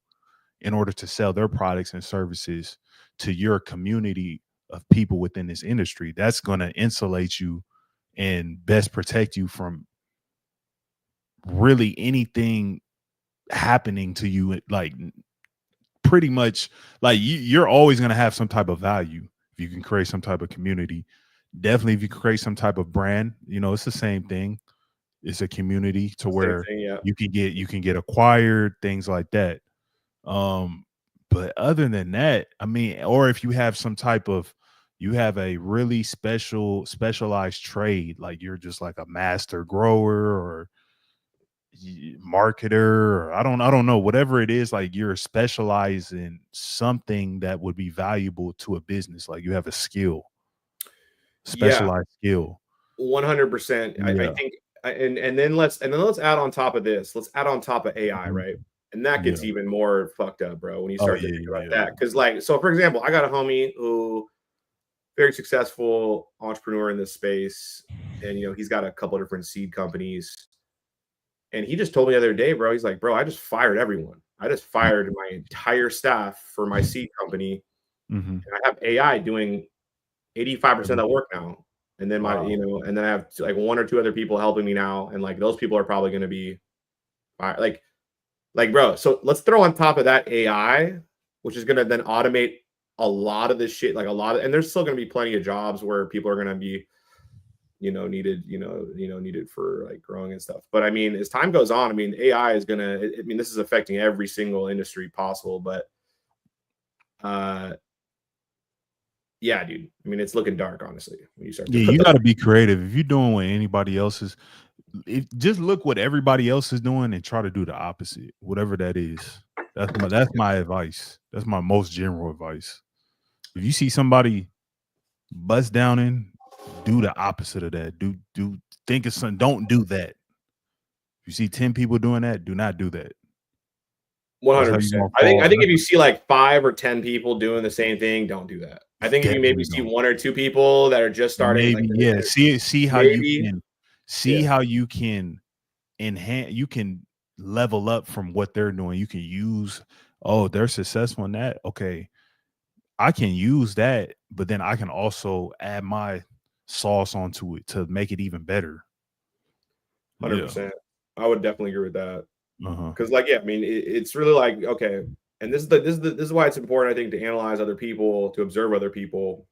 in order to sell their products and services to your community of people within this industry. That's going to insulate you and best protect you from really anything happening to you. Like pretty much, like you're always going to have some type of value if you can create some type of community. Definitely, if you create some type of brand, it's the same thing. It's a community to where thing, yeah. you can get acquired, things like that. But other than that, I mean, or if you have some type of, you have a really specialized trade, like you're just like a master grower or marketer, or I don't know, whatever it is, like you're specialized in something that would be valuable to a business. Like you have a skill, Yeah, specialized skill. 100%. I Yeah. think, and then let's add on top of this. Let's add on top of AI, Mhm. right? And that Yeah. gets even more fucked up, bro, when you Oh start to yeah, think about yeah, that. Because, like, so for example, I got a homie who very successful entrepreneur in this space, and he's got a couple different seed companies. And he just told me the other day, bro. He's like, bro, I just fired everyone. I just fired my entire staff for my seed company, hmm and I have AI doing 85% of the work now. And then Wow. and then I have like one or two other people helping me now, and like those people are probably going to be like, bro. So let's throw on top of that AI, which is going to then automate a lot of this shit, like a lot of, and there's still going to be plenty of jobs where people are going to be needed, needed for like growing and stuff. But I mean, as time goes on, I mean, AI is gonna. I mean, this is affecting every single industry possible. But yeah, dude. I mean, it's looking dark, honestly. When you start to Yeah, put you the got to be creative. If you're doing what anybody else is, just look what everybody else is doing and try to do the opposite, whatever that is. That's my advice. That's my most general advice. If you see somebody bust down in, do the opposite of that. Do think of something. Don't do that. If you see 10 people doing that, do not do that. That's how you're 100%. gonna I think fall. if you see like 5 or 10 people doing the same thing, don't do that. I think if you maybe Definitely see don't. 1 or 2 people that are just starting, like Maybe, yeah. See how you maybe, can see yeah, how you can enhance, you can level up from what they're doing. You can use, oh, they're successful in that. Okay, I can use that, but then I can also add my sauce onto it to make it even better. Yeah. 100%. I would definitely agree with that. Uh-huh. Because like, yeah, I mean, it's really like, okay, and this is why it's important, I think, to analyze other people, to observe other people.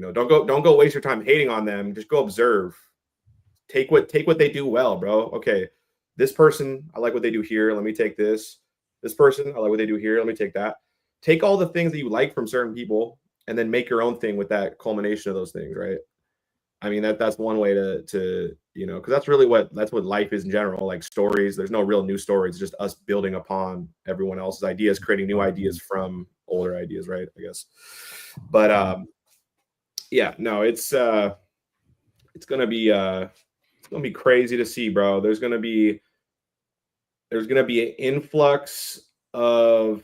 Don't go waste your time hating on them. Just go observe. Take what they do well, bro. Okay, this person, I like what they do here. Let me take this. This person, I like what they do here. Let me take that. Take all the things that you like from certain people, and then make your own thing with that culmination of those things, right? I mean, that's one way to because that's what life is in general. Like stories, there's no real new stories, just us building upon everyone else's ideas, creating new ideas from older ideas, right? I guess. But yeah, no, it's gonna be crazy to see, bro. There's gonna be an influx of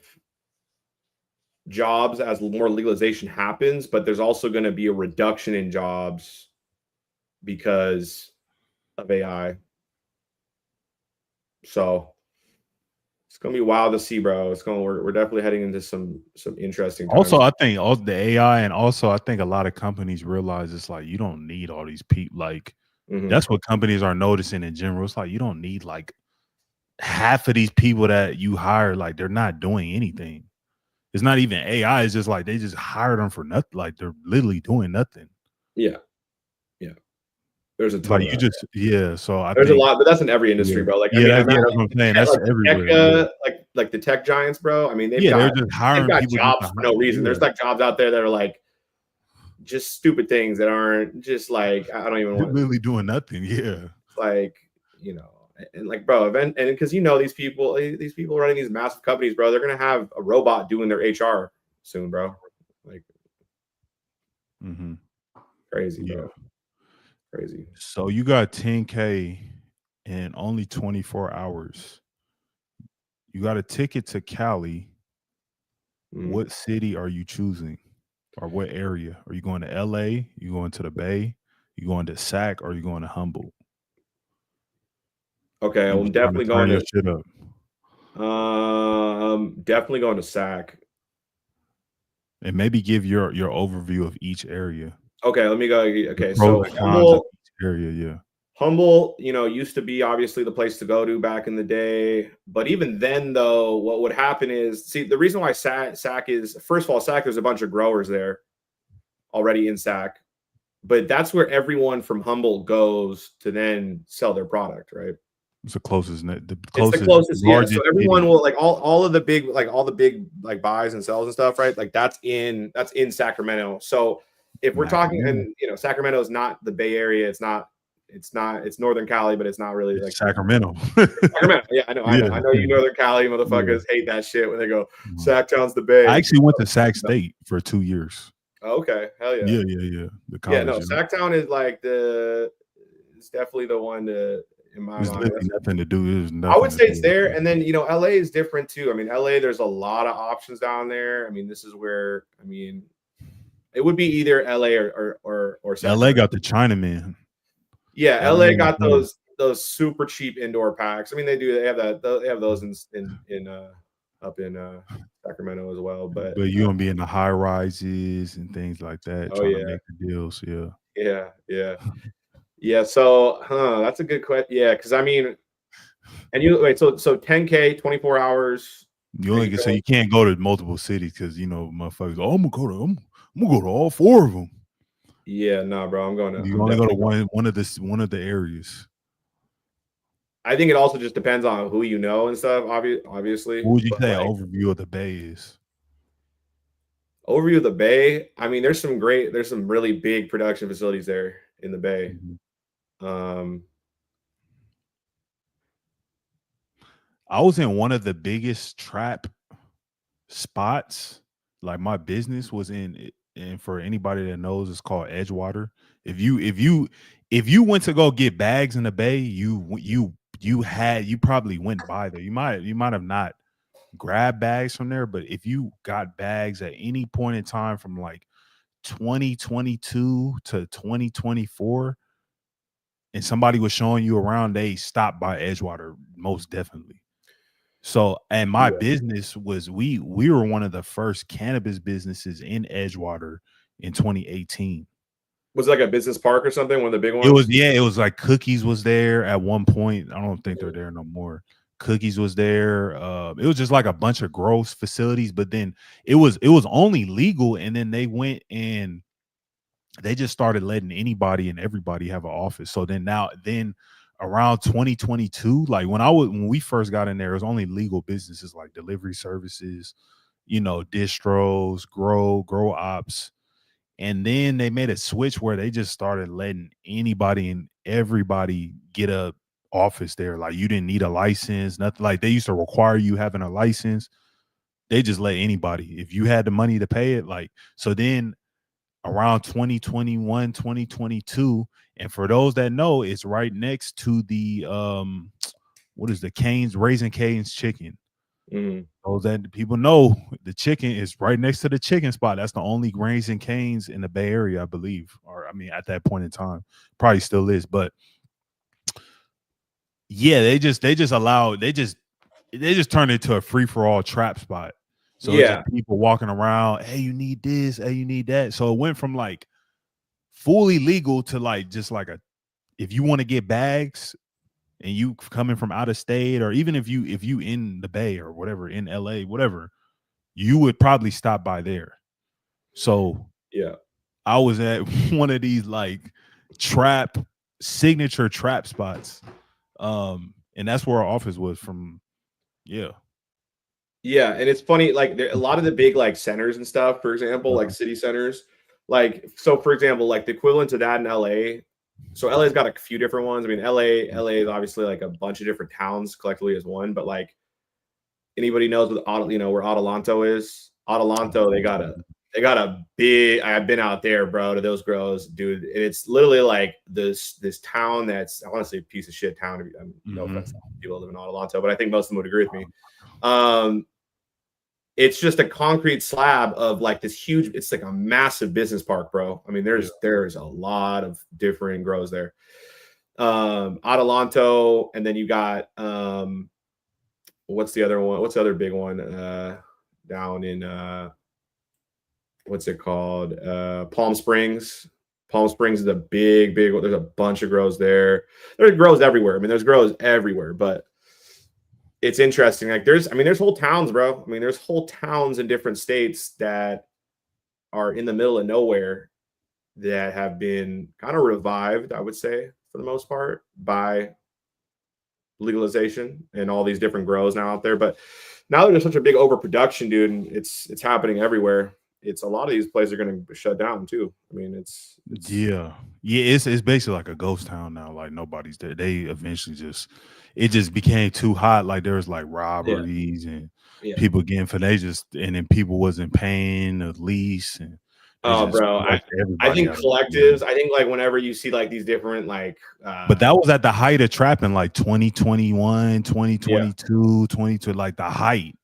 jobs as more legalization happens, but there's also gonna be a reduction in jobs because of AI. So it's gonna be wild to see, bro. We're definitely heading into some interesting times. Also, I think all the AI, and also I think a lot of companies realize it's like you don't need all these people. Like Mhm. that's what companies are noticing in general. It's like you don't need like half of these people that you hire. Like they're not doing anything. It's not even AI. It's just like they just hired them for nothing. Like they're literally doing nothing. Yeah, yeah. There's a ton Like of you that. just, yeah. So I There's a think, lot, but that's in every yeah, industry, bro. Like, I yeah, mean, that's, I'm yeah, at that's like what I'm the saying. tech, That's like the tech, everywhere. Yeah, like the tech giants, bro. I mean, they've yeah. They're got just they've hiring got people just jobs to for hire. no reason. Yeah, There's like jobs out there that are like just stupid things that aren't just like I don't even they're want to literally doing nothing. Yeah. like and like bro, and because these people running these massive companies, bro, they're gonna have a robot doing their HR soon, bro. Like Mm-hmm. crazy, Yeah. bro. Crazy. So you got 10K in only 24 hours. You got a ticket to Cali. Mm. What city are you choosing? Or what area? Are you going to LA? You going to the Bay? You going to Sac, or you going to Humboldt? Okay, You I'm just trying to definitely turn going your to shit up. definitely going to SAC. And maybe give your overview of each area. Okay, let me go. The Okay, pros so and cons of each area, yeah. Humboldt, used to be obviously the place to go to back in the day. But even then, though, what would happen is, see, the reason why SAC is, first of all, SAC, there's a bunch of growers there already in SAC, but that's where everyone from Humboldt goes to then sell their product, right? It's the closest, the It's the closest, closest, yeah. So largest everyone city. will like all of the big like buys and sells and stuff, right? Like that's in Sacramento. So if we're talking, and Sacramento is not the Bay Area. It's Northern Cali, but it's not really It's like Sacramento. Sacramento. Yeah, I know. I know you Northern Cali motherfuckers hate that shit when they go Sacktown's the Bay. I actually went to Sac State for 2 years. Okay, hell yeah. Yeah. The college. Yeah, no, Sacktown is like it's definitely the one to, in my There's mind. literally nothing to do. There's nothing. I would say it's there, and then LA is different too. I mean, LA, there's a lot of options down there. I mean, this is where it would be either LA or Sacramento. LA got the Chinaman. Yeah, LA got those super cheap indoor packs. I mean, they have those in up in Sacramento as well. But you're gonna be in the high rises and things like that, trying to make the deals. Yeah. So, that's a good question. Yeah, because I mean, and you wait, so 10K, 24 hours. You only can say you can't go to multiple cities because motherfuckers. Oh, I'm gonna go to all 4 of them. Yeah, nah, bro. You only go to one of the areas. I think it also just depends on who you know and stuff. Obviously. What would you say overview of the Bay is? Overview of the Bay. I mean, there's some really big production facilities there in the Bay. I was in one of the biggest trap spots. Like my business was in, and for anybody that knows, it's called Edgewater. If you went to go get bags in the Bay, you probably went by there. You might have not grabbed bags from there, but if you got bags at any point in time from like 2022 to 2024 and somebody was showing you around, they stopped by Edgewater most definitely. So, and my business was, we were one of the first cannabis businesses in Edgewater in 2018. Was it like a business park or something? One of the big ones? It was like Cookies was there at one point. I don't think they're there no more. Cookies was there. It was just like a bunch of gross facilities, but then it was only legal, and then they went and they just started letting anybody and everybody have an office. So then around 2022, like when we first got in there, it was only legal businesses like delivery services, distros, grow ops. And then they made a switch where they just started letting anybody and everybody get a office there. Like you didn't need a license, nothing. Like they used to require you having a license. They just let anybody, if you had the money to pay it. Like, so then around 2021, 2022, and for those that know, it's right next to the what is the Raising Cane's chicken. Those that people know, the chicken is right next to the chicken spot. That's the only Raising Cane's in the Bay Area, I believe, or I mean at that point in time, probably still is. But yeah, they just turned it into a free-for-all trap spot. So it's just people walking around, hey, you need this, hey, you need that. So it went from like fully legal to like just like if you want to get bags and you coming from out of state, or even if you in the Bay or whatever, in LA, whatever, you would probably stop by there. So yeah, I was at one of these like signature trap spots. And that's where our office was from. Yeah, and it's funny, like a lot of the big like centers and stuff, for example, like city centers, like, so for example, like the equivalent to that in LA. So LA's got a few different ones. I mean, LA is obviously like a bunch of different towns collectively as one, but like anybody knows where Adelanto is? Adelanto, they got a big, I've been out there, bro, to those grows, dude. And it's literally like this town that's honestly a piece of shit town. No offense to people live in Adelanto, but I think most of them would agree with me. It's just a concrete slab of like this huge, it's like a massive business park, bro. I mean, there's a lot of different grows there. Adelanto, and then you got what's the other one? What's the other big one? Down in what's it called? Palm Springs. Palm Springs is a big, there's a bunch of grows there. There's grows everywhere. I mean, there's grows everywhere, but it's interesting. Like there's whole towns, bro. I mean, there's whole towns in different states that are in the middle of nowhere that have been kind of revived, I would say, for the most part, by legalization and all these different grows now out there. But now there's such a big overproduction, dude, and it's happening everywhere. it's a lot of these places are going to shut down too. I mean, it's Yeah. It's basically like a ghost town now. Like nobody's there. They eventually it just became too hot. Like there was like yeah, robberies and yeah. people getting for and then people wasn't paying the lease and they Oh, just bro, forced I everybody think out of collectives. I think like whenever you see like these different like, but that was at the height of trapping, like 2021, yeah, 2022, 22, like the height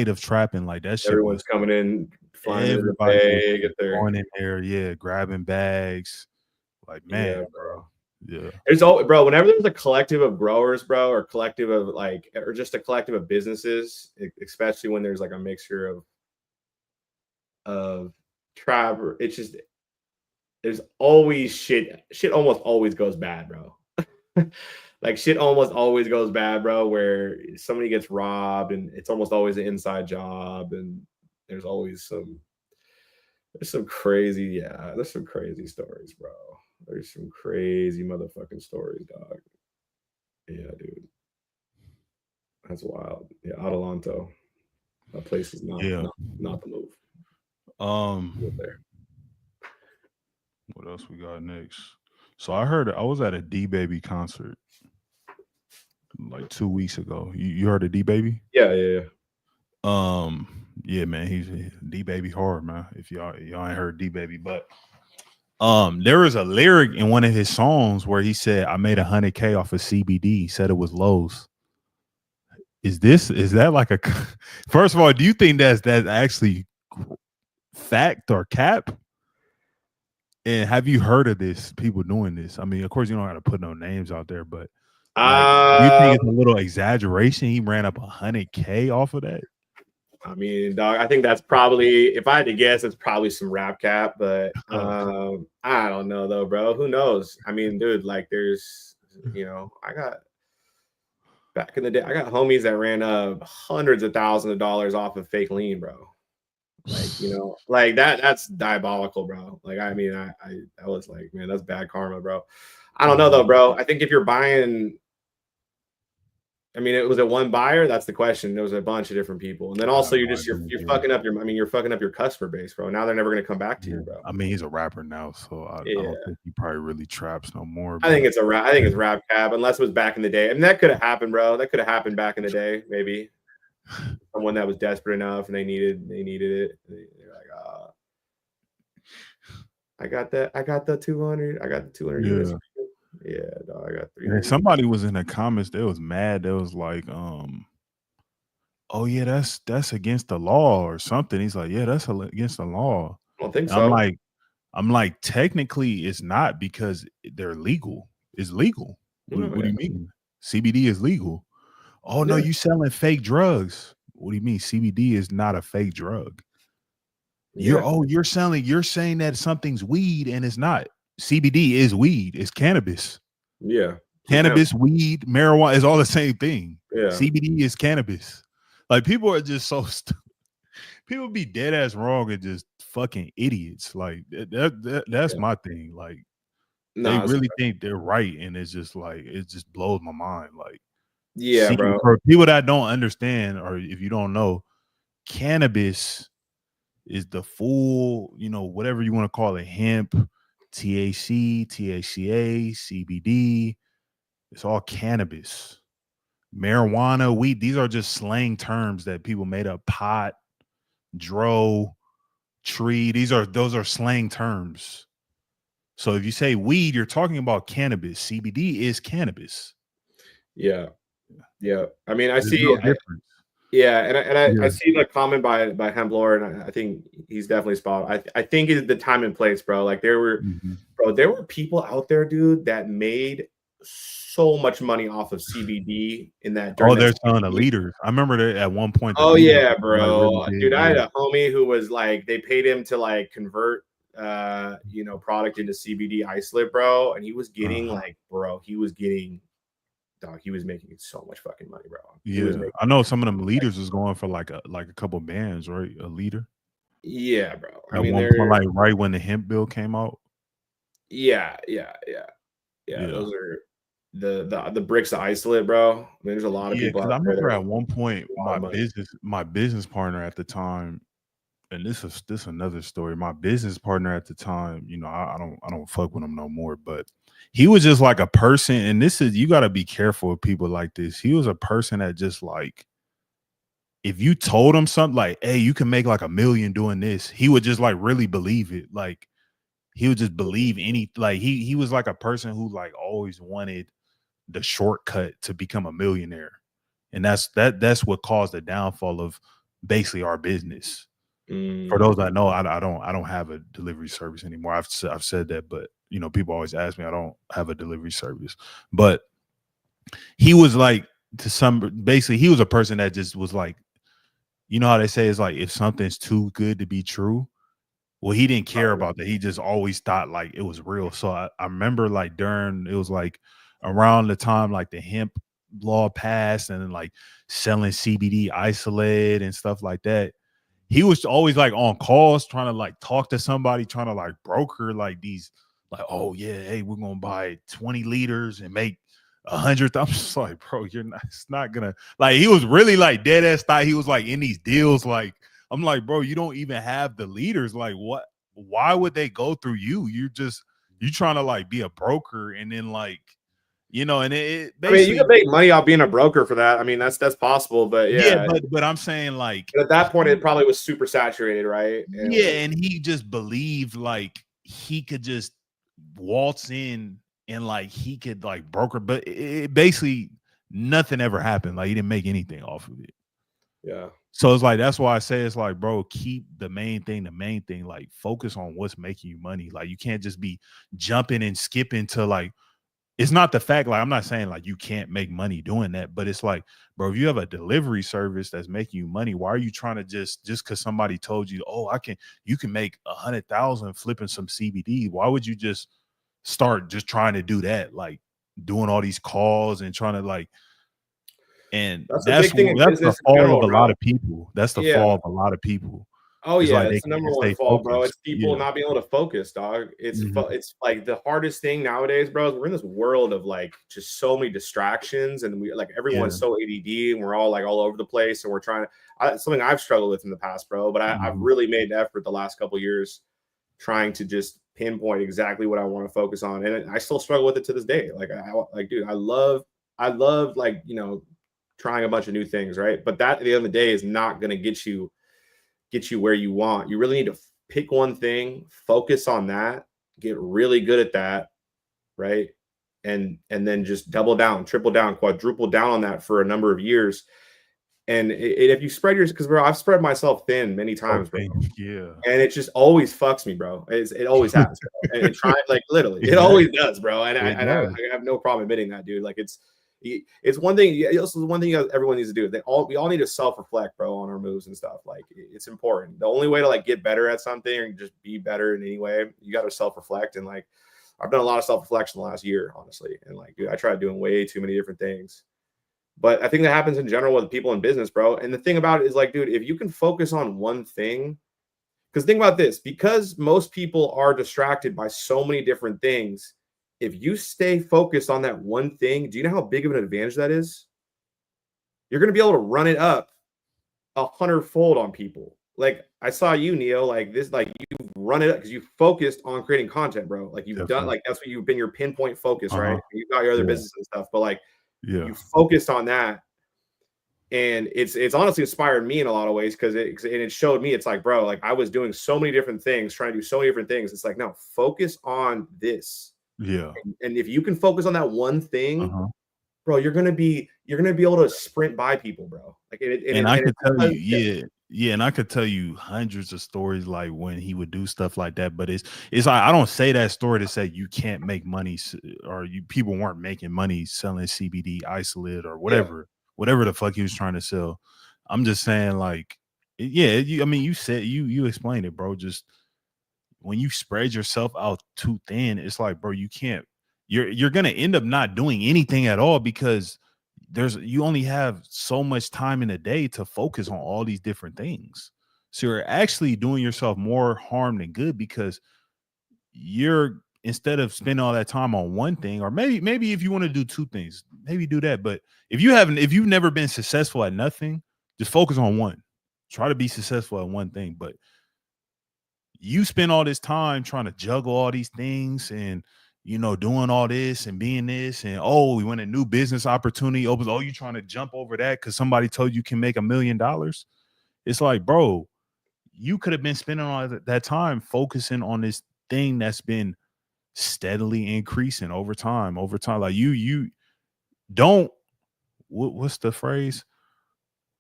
of trapping. Like that shit everyone's was coming in, flying into the everybody was bay, just get their going in there, yeah, grabbing bags. Like, yeah, man, bro. bro. Yeah. There's all, bro. Whenever there's a collective of growers, bro, or collective of like, or just a collective of businesses, especially when there's like a mixture of tribe, it's just there's always shit. Shit almost always goes bad, bro. Like shit almost always goes bad, bro. Where somebody gets robbed, and it's almost always an inside job, and there's always some crazy, yeah, there's some crazy stories, bro. There's some crazy motherfucking stories, dog. Yeah, dude. That's wild. Yeah, Adelanto. That place is Yeah. not the move. Um, There. what else we got next? So I heard I was at a D Baby concert like 2 weeks ago. You heard of D Baby? Yeah, yeah, yeah. Yeah, man, he's D Baby hard, man. If y'all ain't heard D Baby, but there was a lyric in one of his songs where he said, "I made $100K off of CBD." He said it was Lowe's. Is that like a? First of all, do you think that's actually fact or cap? And have you heard of this? People doing this? I mean, of course, you don't got to put no names out there, but like, do you think Uh, it's a little exaggeration? He ran up $100K off of that. I mean, dog, I think that's probably, if I had to guess, it's probably some rap cap, but I don't know though, bro. Who knows? I mean, dude, like there's, I got back in the day, I got homies that ran up hundreds of thousands of dollars off of fake lean, bro. Like, like that's diabolical, bro. Like, I mean, I was like, man, that's bad karma, bro. I don't know though, bro. I think if you're buying, I mean, it was a one buyer. That's the question. There was a bunch of different people, and then I also have you're no just you're, idea, you're bro. fucking up your. I mean, you're fucking up your customer base, bro. Now they're never gonna come back to Yeah. you, bro. I mean, he's a rapper now, so I Yeah, don't think he probably really traps no more. I think But it's a rap. I think it's rap cab, unless it was back in the day. I mean, that could have happened, bro. That could have happened back in the day, maybe. Someone that was desperate enough and they needed it. They're like, I got that. I got the 200. I got the 200 units. yeah, Yeah, dog, I got and 300. somebody was in the comments. They was mad. They was like, "Oh yeah, that's against the law or something." He's like, "Yeah, that's against the law." I don't think And I'm so. like, technically, it's not because they're legal. It's legal. What do Yeah, you mean? CBD is legal. Oh no, yeah, you selling fake drugs. What do you mean? CBD is not a fake drug. yeah, You're saying that something's weed and it's not. CBD is weed. It's cannabis. yeah. Some kind of, Cannabis, weed, marijuana is all the same thing. yeah, CBD is cannabis. Like people are just so people be dead ass wrong and just fucking idiots. Like that's yeah. my thing. Like they Nah, really think they're right, and it's just like it just blows my mind. Like yeah, bro. for people that don't understand, or if you don't know, cannabis is the full, whatever you want to call it, hemp, THC, THCA, CBD. It's all cannabis. Marijuana, weed, these are just slang terms that people made up. Pot, dro, tree, those are slang terms. So if you say weed, you're talking about cannabis. CBD is cannabis. Yeah, yeah. I mean, I There's see. no difference. Yeah, and I Yeah. see the comment by Hemblor, and I think he's definitely spot on. I think it's the time and place, bro. Like Mhm. there were people out there, dude, that made so much money off of CBD in that during Oh, that they're selling the CBD. leaders. I remember that at one point the Oh leaders yeah, were like really bro. big. Dude, I had Yeah. a homie who was like, they paid him to like convert product into CBD isolate, bro. And he was getting like, bro, he was getting dog, he was making so much fucking money, bro. He was Yeah. making I know some of them leaders was going for like a couple bands, right? A leader. yeah, bro. I At mean, one point, they're like right when the hemp bill came out. yeah, yeah, yeah. Yeah, Yeah. those are the bricks of isolate, bro. I mean, there's a lot of Yeah, people because out I there that remember are at one point a lot of money. my business partner at the time, and this another story. My business partner at the time, you know, I don't fuck with him no more, but he was just like a person, and this is, you got to be careful with people like this. He was a person that just like, if you told him something like, hey, you can make like $1 million doing this, he would just like really believe it. Like he would just believe any, like he was like a person who like always wanted the shortcut to become a millionaire. And that's what caused the downfall of basically our business. For those that know, I don't have a delivery service anymore. I've said that, but you know, people always ask me, I don't have a delivery service. But he was like, to some, basically he was a person that just was like, you know how they say it's like, if something's too good to be true. Well, he didn't care about that. He just always thought like it was real. So I remember like during, it was like around the time like the hemp law passed and then like selling CBD isolate and stuff like that. He was always like on calls trying to like talk to somebody, trying to like broker like these, like, oh yeah, hey, we're gonna buy 20 liters and make 100. I'm just like, bro, you're not, it's not gonna, like, he was really like dead ass thought he was like in these deals. Like, I'm like, bro, you don't even have the leaders. Like, what, why would they go through you? You trying to like be a broker, and then like, you know, and it I mean, you basically, can make money off being a broker for that. I mean, that's possible, but yeah, yeah. but I'm saying like, But at that point, it probably was super saturated, right? And yeah, and he just believed like he could just waltz in and like he could like broker, but it basically nothing ever happened. Like he didn't make anything off of it. yeah. So it's like, that's why I say it's like, bro, keep the main thing. Like focus on what's making you money. Like you can't just be jumping and skipping to like, it's not the fact, like, I'm not saying like you can't make money doing that, but it's like, bro, if you have a delivery service that's making you money, why are you trying to just because somebody told you, oh, you can make 100,000 flipping some CBD? Why would you just start just trying to do that? Like doing all these calls and trying to like, and That's a big thing in that's the business in fall general, of a bro. lot of people. That's the Yeah. fall of a lot of people. Oh It's yeah, like they it's the number can't one stay fault, bro. focused. It's people Yeah. not being able to focus, dog. Mhm. It's like the hardest thing nowadays, bro. Is we're in this world of like just so many distractions, and we like everyone's Yeah. so ADD, and we're all like all over the place, and we're trying to. Something I've struggled with in the past, bro. But I've Mhm. really made an effort the last couple of years trying to just pinpoint exactly what I want to focus on, and I still struggle with it to this day. Like like, dude, I love like, you know, trying a bunch of new things, right? But that at the end of the day is not going to get you where you want. You really need to pick one thing, focus on that, get really good at that, right? And then just double down, triple down, quadruple down on that for a number of years. And if you spread yours, because bro, I've spread myself thin many times, bro, Okay. Yeah. and it just always fucks me, bro. It always has, bro. And try like literally, it Exactly. always does, bro. And It I does. have no problem admitting that, dude. Like it's one thing. This is one thing everyone needs to do. We all need to self reflect, bro, on our moves and stuff. Like it's important. The only way to like get better at something or just be better in any way, you got to self reflect. And like I've done a lot of self reflection the last year, honestly. And like, dude, I tried doing way too many different things. But I think that happens in general with people in business, bro. And the thing about it is like, dude, if you can focus on one thing, because think about this, because most people are distracted by so many different things. If you stay focused on that one thing, do you know how big of an advantage that is? You're going to be able to run it up 100-fold on people. Like I saw you, Neo, like this, like you've run it up because you focused on creating content, bro. Like you've done, Definitely. like that's what you've been your pinpoint focus, right? Uh-huh. You've got your other Yeah. business and stuff, but like Yeah. you focused on that. And it's honestly inspired me in a lot of ways because it showed me it's like, bro, like I was doing so many different things, trying to do so many different things. It's like, no, focus on this. Yeah. And if you can focus on that one thing, Uh-huh. bro, you're gonna be able to sprint by people, bro. Like And I could tell you, yeah. yeah, and I could tell you hundreds of stories like when he would do stuff like that. But it's like, I don't say that story to say you can't make money, or you people weren't making money selling CBD isolate or whatever the fuck he was trying to sell. I'm just saying, like, yeah, I mean, you said you explained it, bro. Just when you spread yourself out too thin, it's like, bro, you can't. You're gonna end up not doing anything at all because you only have so much time in a day to focus on all these different things. So you're actually doing yourself more harm than good because you're, instead of spending all that time on one thing, or maybe if you want to do two things, maybe do that. But if you've never been successful at nothing, just focus on one. Try to be successful at one thing. But you spend all this time trying to juggle all these things and, you know, doing all this and being this, and when a new business opportunity opens, you trying to jump over that because somebody told you can make $1 million. It's like, bro, you could have been spending all that time focusing on this thing that's been steadily increasing over time. Like you don't, what's the phrase?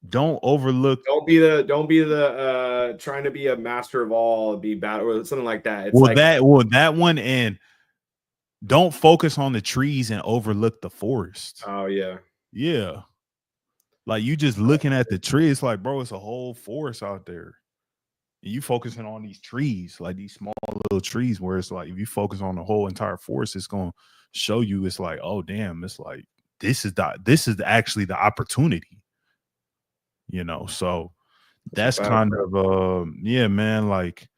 Don't overlook. Don't be the trying to be a master of all, be bad or something like that. It's that one, and don't focus on the trees and overlook the forest. Oh yeah. Yeah. Like you just looking at the tree, it's like, bro, it's a whole forest out there. And you focusing on these trees, like these small little trees, where it's like if you focus on the whole entire forest, it's gonna show you, it's like, oh damn, it's like this is actually the opportunity. You know, so that's kind of yeah, man. Like,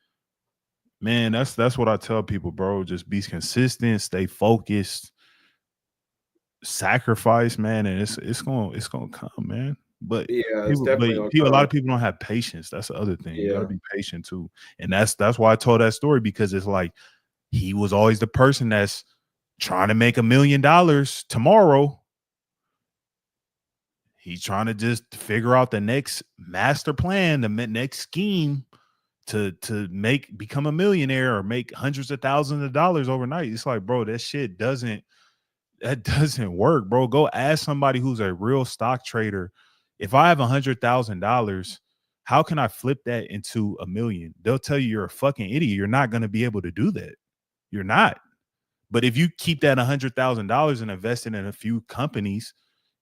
man, that's what I tell people, bro. Just be consistent, stay focused, sacrifice, man, and it's gonna come, man. But yeah, a lot of people don't have patience. That's the other thing. You gotta be patient too. And that's why I told that story, because it's like he was always the person that's trying to make $1 million tomorrow. He's trying to just figure out the next master plan, the next scheme to become a millionaire or make hundreds of thousands of dollars overnight. It's like, bro, that doesn't work, bro. Go ask somebody who's a real stock trader. If I have $100,000, how can I flip that into $1 million? They'll tell you you're a fucking idiot. You're not going to be able to do that. You're not. But if you keep that $100,000 and invest it in a few companies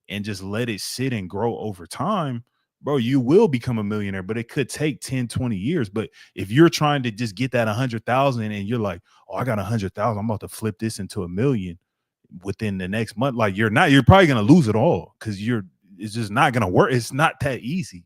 and just let it sit and grow over time, bro, you will become a millionaire. But it could take 10, 20 years. But if you're trying to just get that 100,000 and you're like, oh, I got 100,000, I'm about to flip this into $1 million within the next month, like you're probably going to lose it all, because it's just not going to work. It's not that easy.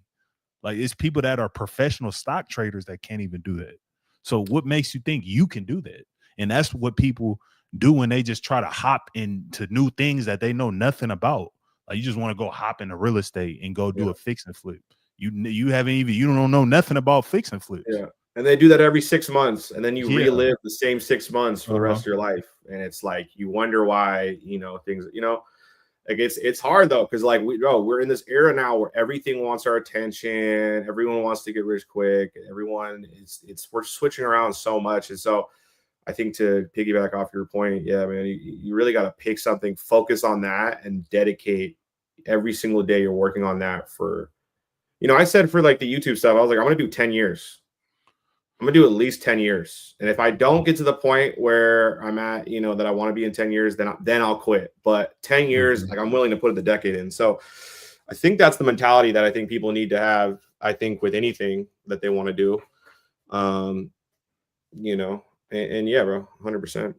Like, it's people that are professional stock traders that can't even do that. So what makes you think you can do that? And that's what people do when they just try to hop into new things that they know nothing about. Like, you just want to go hop into real estate and go do a fix and flip. You don't know nothing about fix and flips. Yeah. And they do that every 6 months, and then you relive the same 6 months for the rest of your life. And it's like, you wonder why, things, like it's hard though. Cause like we're in this era now where everything wants our attention. Everyone wants to get rich quick. Everyone we're switching around so much. And so I think, to piggyback off your point, yeah, man, you really got to pick something, focus on that, and dedicate every single day you're working on that for, I said for like the YouTube stuff, I was like, I'm going to do 10 years. I'm going to do at least 10 years. And if I don't get to the point where I'm at, that I want to be in 10 years, then I'll quit. But 10 years, like, I'm willing to put the decade in. So I think that's the mentality that I think people need to have, I think, with anything that they want to do. And yeah, bro, 100%.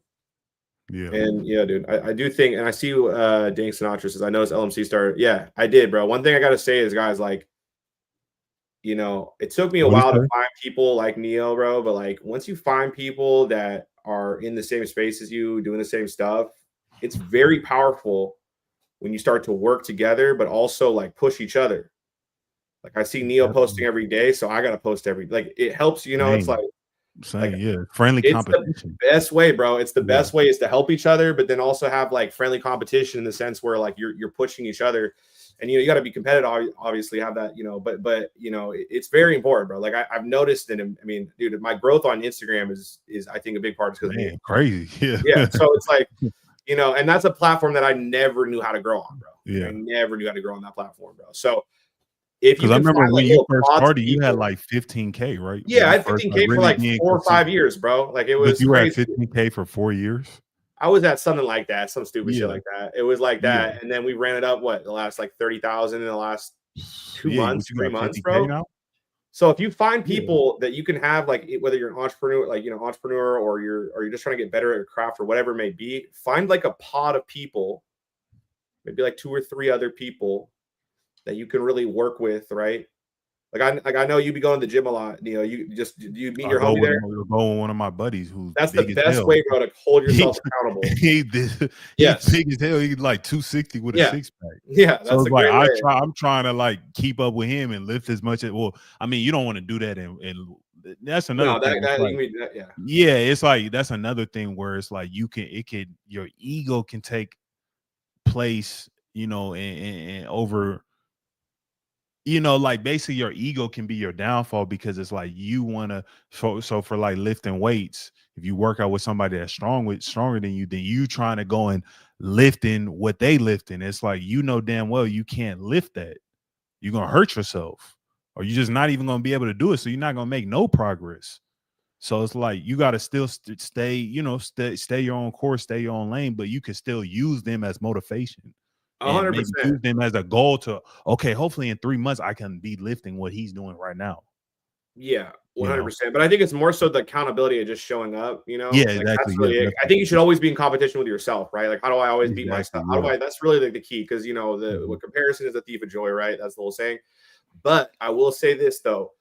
Yeah. And yeah, dude, I do think, and I see Dang Sinatra says, I noticed LMC started. Yeah, I did, bro. One thing I got to say is, guys, like, it took me a while to find people like Neo, bro. But like, once you find people that are in the same space as you, doing the same stuff, it's very powerful when you start to work together, but also like push each other. Like, I see Neo posting every day, so I got to post like, it helps, it's like, friendly competition. It's the best way, bro. It's the best way is to help each other, but then also have like friendly competition in the sense where like you're pushing each other. And you got to be competitive, obviously, have that, but it's very important, bro. Like, I've noticed, and I mean, dude, my growth on Instagram is I think a big part because crazy, yeah. So it's like, and that's a platform that I never knew how to grow on, bro. Yeah, I never knew how to grow on that platform, bro. So because I remember when you first started, you had like 15K, right? Yeah, I had 15K for like 4 or 5 years, bro. Like, it was. But you were at 15K for 4 years. I was at something like that, some stupid shit like that. It was like that, and then we ran it up. What, the last like 30,000 in the last 2 months, 3 months, bro. Now? So if you find people that you can have, like, whether you're an entrepreneur, like, entrepreneur, or you're just trying to get better at your craft or whatever it may be, find like a pod of people, maybe like 2 or 3 other people that you can really work with, right? Like, I know you be going to the gym a lot. You meet your homie there. I'll go with one of my buddies who's that's the best way, bro, to hold yourself accountable. He's big as hell. He's like 260 with a six pack. Yeah, that's so a great way. I'm trying to like keep up with him and lift as much as. Well, I mean, you don't want to do that and that's another thing. Yeah, it's like that's another thing where it's like your ego can take place, and over, like basically your ego can be your downfall because it's like you want to. So for like lifting weights, if you work out with somebody that's stronger than you trying to go and lifting what they lifting, it's like damn well you can't lift that. You're gonna hurt yourself, or you're just not even gonna be able to do it. So you're not gonna make no progress. So it's like you got to still stay your own course, stay your own lane, but you can still use them as motivation and maybe 100%. use them as a goal to, okay, hopefully in 3 months I can be lifting what he's doing right now. Yeah, 100%. But I think it's more so the accountability of just showing up, Yeah, like exactly. that's really I think you should always be in competition with yourself, right? Like, how do I always beat myself? How do I, that's really the key. Cause what comparison is a thief of joy, right? That's the whole saying. But I will say this though,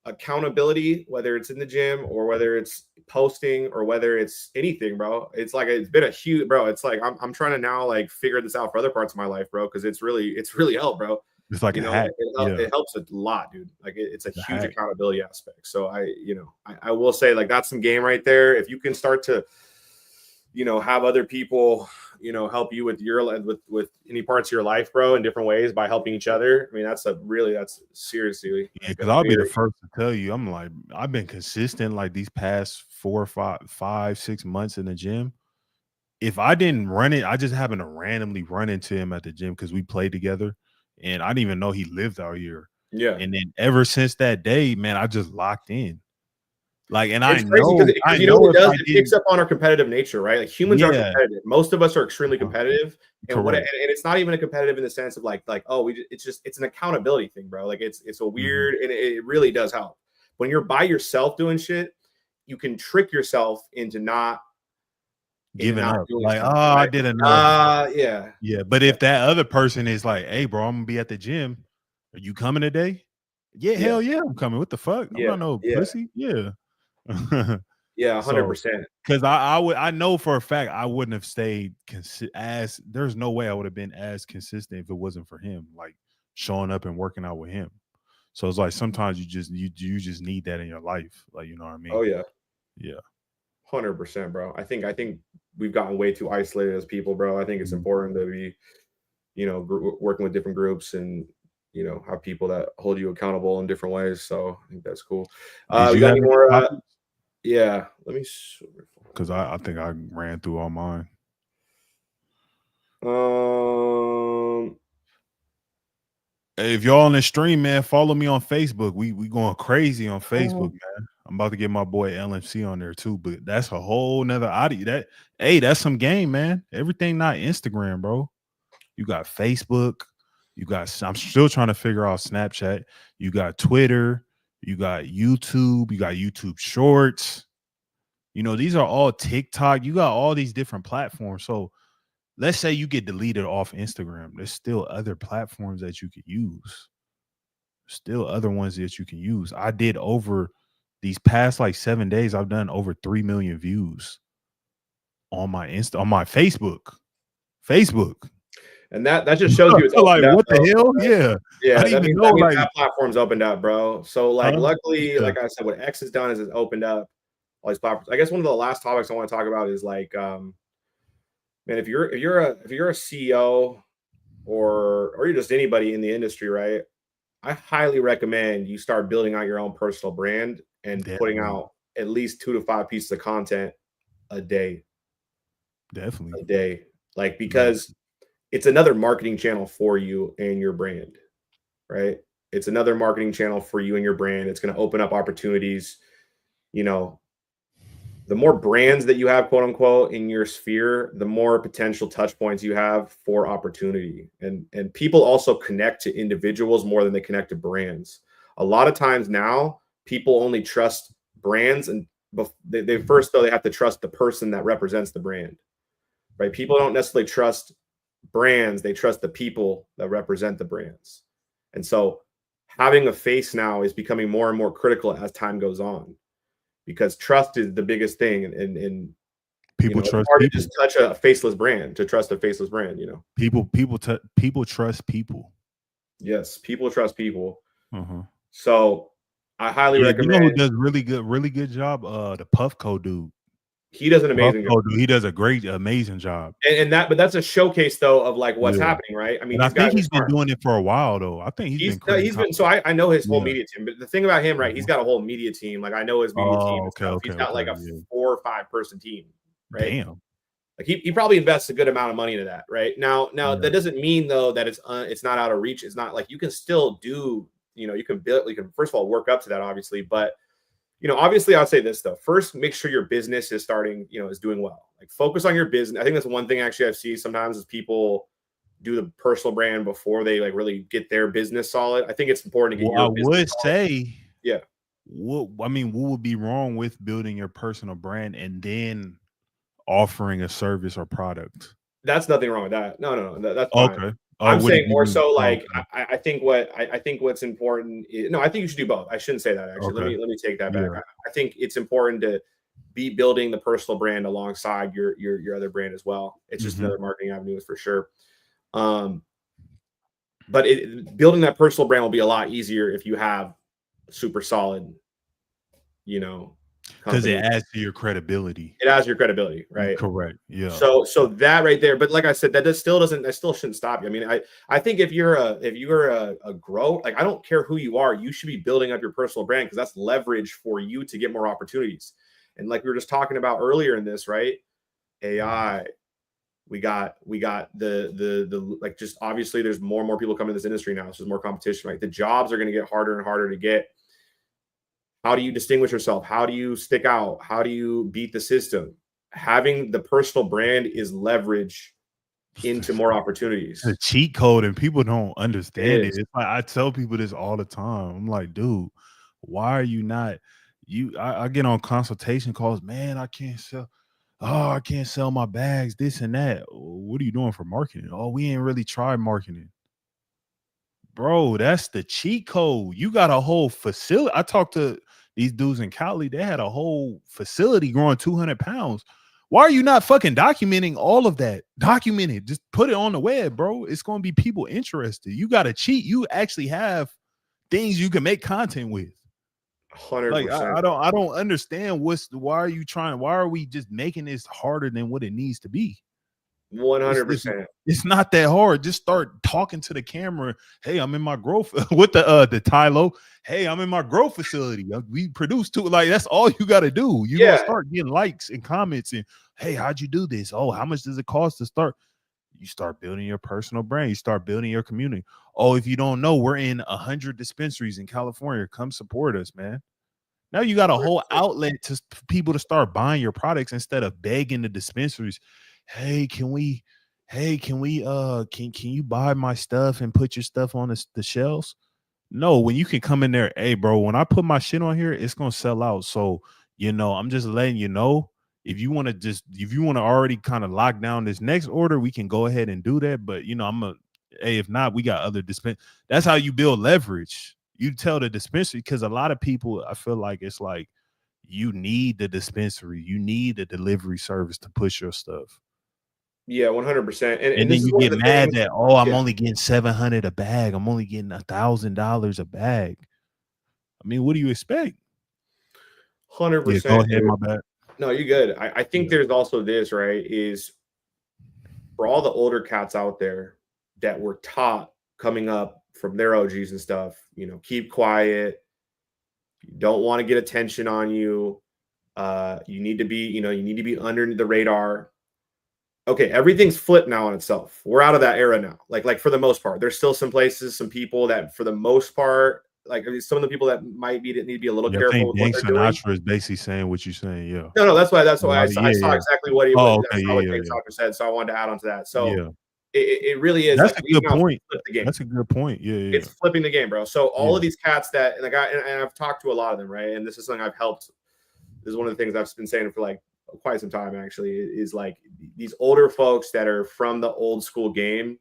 accountability, whether it's in the gym or whether it's posting or whether it's anything, bro, it's like it's been a huge, bro. It's like I'm trying to now like figure this out for other parts of my life, bro, because it's really helped, bro. It's like it helps a lot, dude. Like it's a huge accountability aspect. So I will say like that's some game right there. If you can start to have other people help you with with any parts of your life, bro, in different ways by helping each other. I mean, that's seriously. Yeah, because I'll be the first to tell you, I'm like, I've been consistent like these past 4 or 5, 6 months in the gym. If I didn't run it, I just happened to randomly run into him at the gym because we played together, and I didn't even know he lived out here. Yeah, and then ever since that day, man, I just locked in. Like, and it's I crazy know, what it does. It picks up on our competitive nature, right? Like humans are competitive. Most of us are extremely competitive, and and it's not even a competitive in the sense of like oh, it's an accountability thing, bro. Like it's a weird, and it really does help when you're by yourself doing shit. You can trick yourself into not giving up. Like, right? I did enough. Yeah. But if that other person is like, hey, bro, I'm gonna be at the gym. Are you coming today? Yeah, hell yeah, I'm coming. What the fuck? I'm not no pussy. Yeah. Yeah, 100%. Because I know for a fact I wouldn't have stayed there's no way I would have been as consistent if it wasn't for him, like showing up and working out with him. So it's like sometimes you just need that in your life, like, you know what I mean? Oh yeah, 100%, bro. I think we've gotten way too isolated as people, bro. I think it's important to be, working with different groups and have people that hold you accountable in different ways. So I think that's cool. Did you have any more? Yeah, let me. Because I think I ran through all mine. If y'all on the stream, man, follow me on Facebook. We going crazy on Facebook, man. I'm about to get my boy LMC on there too, but that's a whole nother audio. That's some game, man. Everything not Instagram, bro. You got Facebook. I'm still trying to figure out Snapchat. You got Twitter. You got YouTube. You got YouTube Shorts. These are all TikTok. You got all these different platforms. So let's say you get deleted off Instagram. There's still other platforms that you could use. Still other ones that you can use. I did over these past like 7 days, I've done over 3 million views on my Facebook. And that just shows you it's like what the hell? Right? Yeah. That means that platform's opened up, bro. So like luckily, like I said, what X has done is it's opened up all these platforms. I guess one of the last topics I want to talk about is like man, if you're a CEO or you're just anybody in the industry, right? I highly recommend you start building out your own personal brand and putting out at least 2 to 5 pieces of content a day. Definitely. A day. Like, because it's another marketing channel for you and your brand, right? It's another marketing channel for you and your brand. It's going to open up opportunities. The more brands that you have, quote unquote, in your sphere, the more potential touch points you have for opportunity. And people also connect to individuals more than they connect to brands. A lot of times now, people only trust brands, and they have to trust the person that represents the brand, right? People don't necessarily trust brands. They trust the people that represent the brands. And so having a face now is becoming more and more critical as time goes on, because trust is the biggest thing. And people trust it's hard people. To just touch a faceless brand, to trust a faceless brand, People trust people. Yes, people trust people. Uh-huh. So I highly Yeah, you know who recommend. does really good job? The Puffco dude. He does an amazing job. Puffco dude, he does a amazing job. But that's a showcase though of like what's Yeah. happening, right? I mean, And I these guys think are he's been smart. doing it for a while though. I think he's been creating He's been content. so I know his whole Yeah. media team, but the thing about him, right? He's Mhm. got a whole media team. Like I know his media team Oh, and stuff. He's got like a yeah. 4 or 5 person team, right? Damn. Like he probably invests a good amount of money into that, right? Now Yeah. that doesn't mean though that it's not out of reach. It's not like you can still do, you can build, you can first of all work up to that, obviously, but obviously I'll say this though. First, make sure your business is starting, is doing well. Like focus on your business. I think that's one thing actually I've seen sometimes is people do the personal brand before they like really get their business solid. I think it's important to get Well, I your business would solid. say, Yeah. what would be wrong with building your personal brand and then offering a service or product? That's nothing wrong with that. No, that's fine. Okay. Oh, I'm would saying it more be? so Oh, like I think I think what's important is, no, I think you should do both. I shouldn't say that actually. okay. Let me take that back. Yeah. I think it's important to be building the personal brand alongside your other brand as well. It's just Mhm. another marketing avenue for sure. But building that personal brand will be a lot easier if you have super solid, Because it company. adds to your credibility. It has your credibility, right? Correct. Yeah. So that right there, but like I said, that still shouldn't stop you. I mean, I think if you're a grow, like I don't care who you are, you should be building up your personal brand because that's leverage for you to get more opportunities. And like we were just talking about earlier in this, right? AI, we got the like just obviously there's more and more people coming in this industry now. So there's more competition, right? The jobs are going to get harder and harder to get. How do you distinguish yourself? How do you stick out? How do you beat the system? Having the personal brand is leverage into more opportunities. The cheat code, and people don't It understand it. is It's like I tell people this all the time. I'm like, dude, why are you not I get on consultation calls, man, I can't sell. Oh, I can't sell my bags, this and that. What are you doing for marketing? Oh, we ain't really tried marketing. Bro, that's the cheat code. You got a whole facility. I talked to these dudes in Cali. They had a whole facility growing 200 pounds. Why are you not fucking documenting all of that? Document it. Just put it on the web, bro. It's going to be people interested. You got to cheat. You actually have things you can make content with. 100%. Like I don't understand why are we just making this harder than what it needs to be? It's not that hard. Just start talking to the camera. Hey, I'm in my growth with the Tylo. Hey, I'm in my growth facility. We produce too. Like that's all you got to do. You're gonna start getting likes and comments and hey, how'd you do this? Oh, how much does it cost to start? You start building your personal brand. You start building your community. Oh, if you don't know, we're in 100 dispensaries in California. Come support us, man. Now you got a whole outlet to people to start buying your products instead of begging the dispensaries. Hey, can you buy my stuff and put your stuff on the shelves? No, when you can come in there, hey, bro, when I put my shit on here, it's gonna sell out. So, I'm just letting you know if you want to already kind of lock down this next order, we can go ahead and do that. But hey, if not, we got other That's how you build leverage. You tell the dispensary because a lot of people, I feel like it's like you need the dispensary, you need the delivery service to push your stuff. Yeah, 100%. And And then this is you one of get the mad things. that, oh, I'm only getting 700 a bag. I'm only getting $1,000 a bag. I mean, what do you expect? 100%. Yeah, go ahead, my bad. No, you're good. I think there's also this, right? Is for all the older cats out there that were taught coming up from their OGs and stuff, keep quiet. You don't want to get attention on you. You need to be under the radar. Okay, everything's flipped now on itself. We're out of that era now. Like for the most part, there's still some places, some people that for the most part, like some of the people that need to be a little Yeah, I careful think with what Dank they're doing. Sinatra is basically saying what you're saying. Yeah. No, that's why I Yeah, saw yeah. exactly what Oh, I okay. saw what Yeah, Dank yeah. Sinatra said. So I wanted to add on to that. So Yeah. it really is That's like a we've good now point. flipped the game. That's a good point. Yeah, yeah. It's flipping the game, bro. So all Yeah. of these cats that and I've talked to a lot of them, right? And this is something I've helped. This is one of the things I've been saying for like quite some time actually is like these older folks that are from the old school game.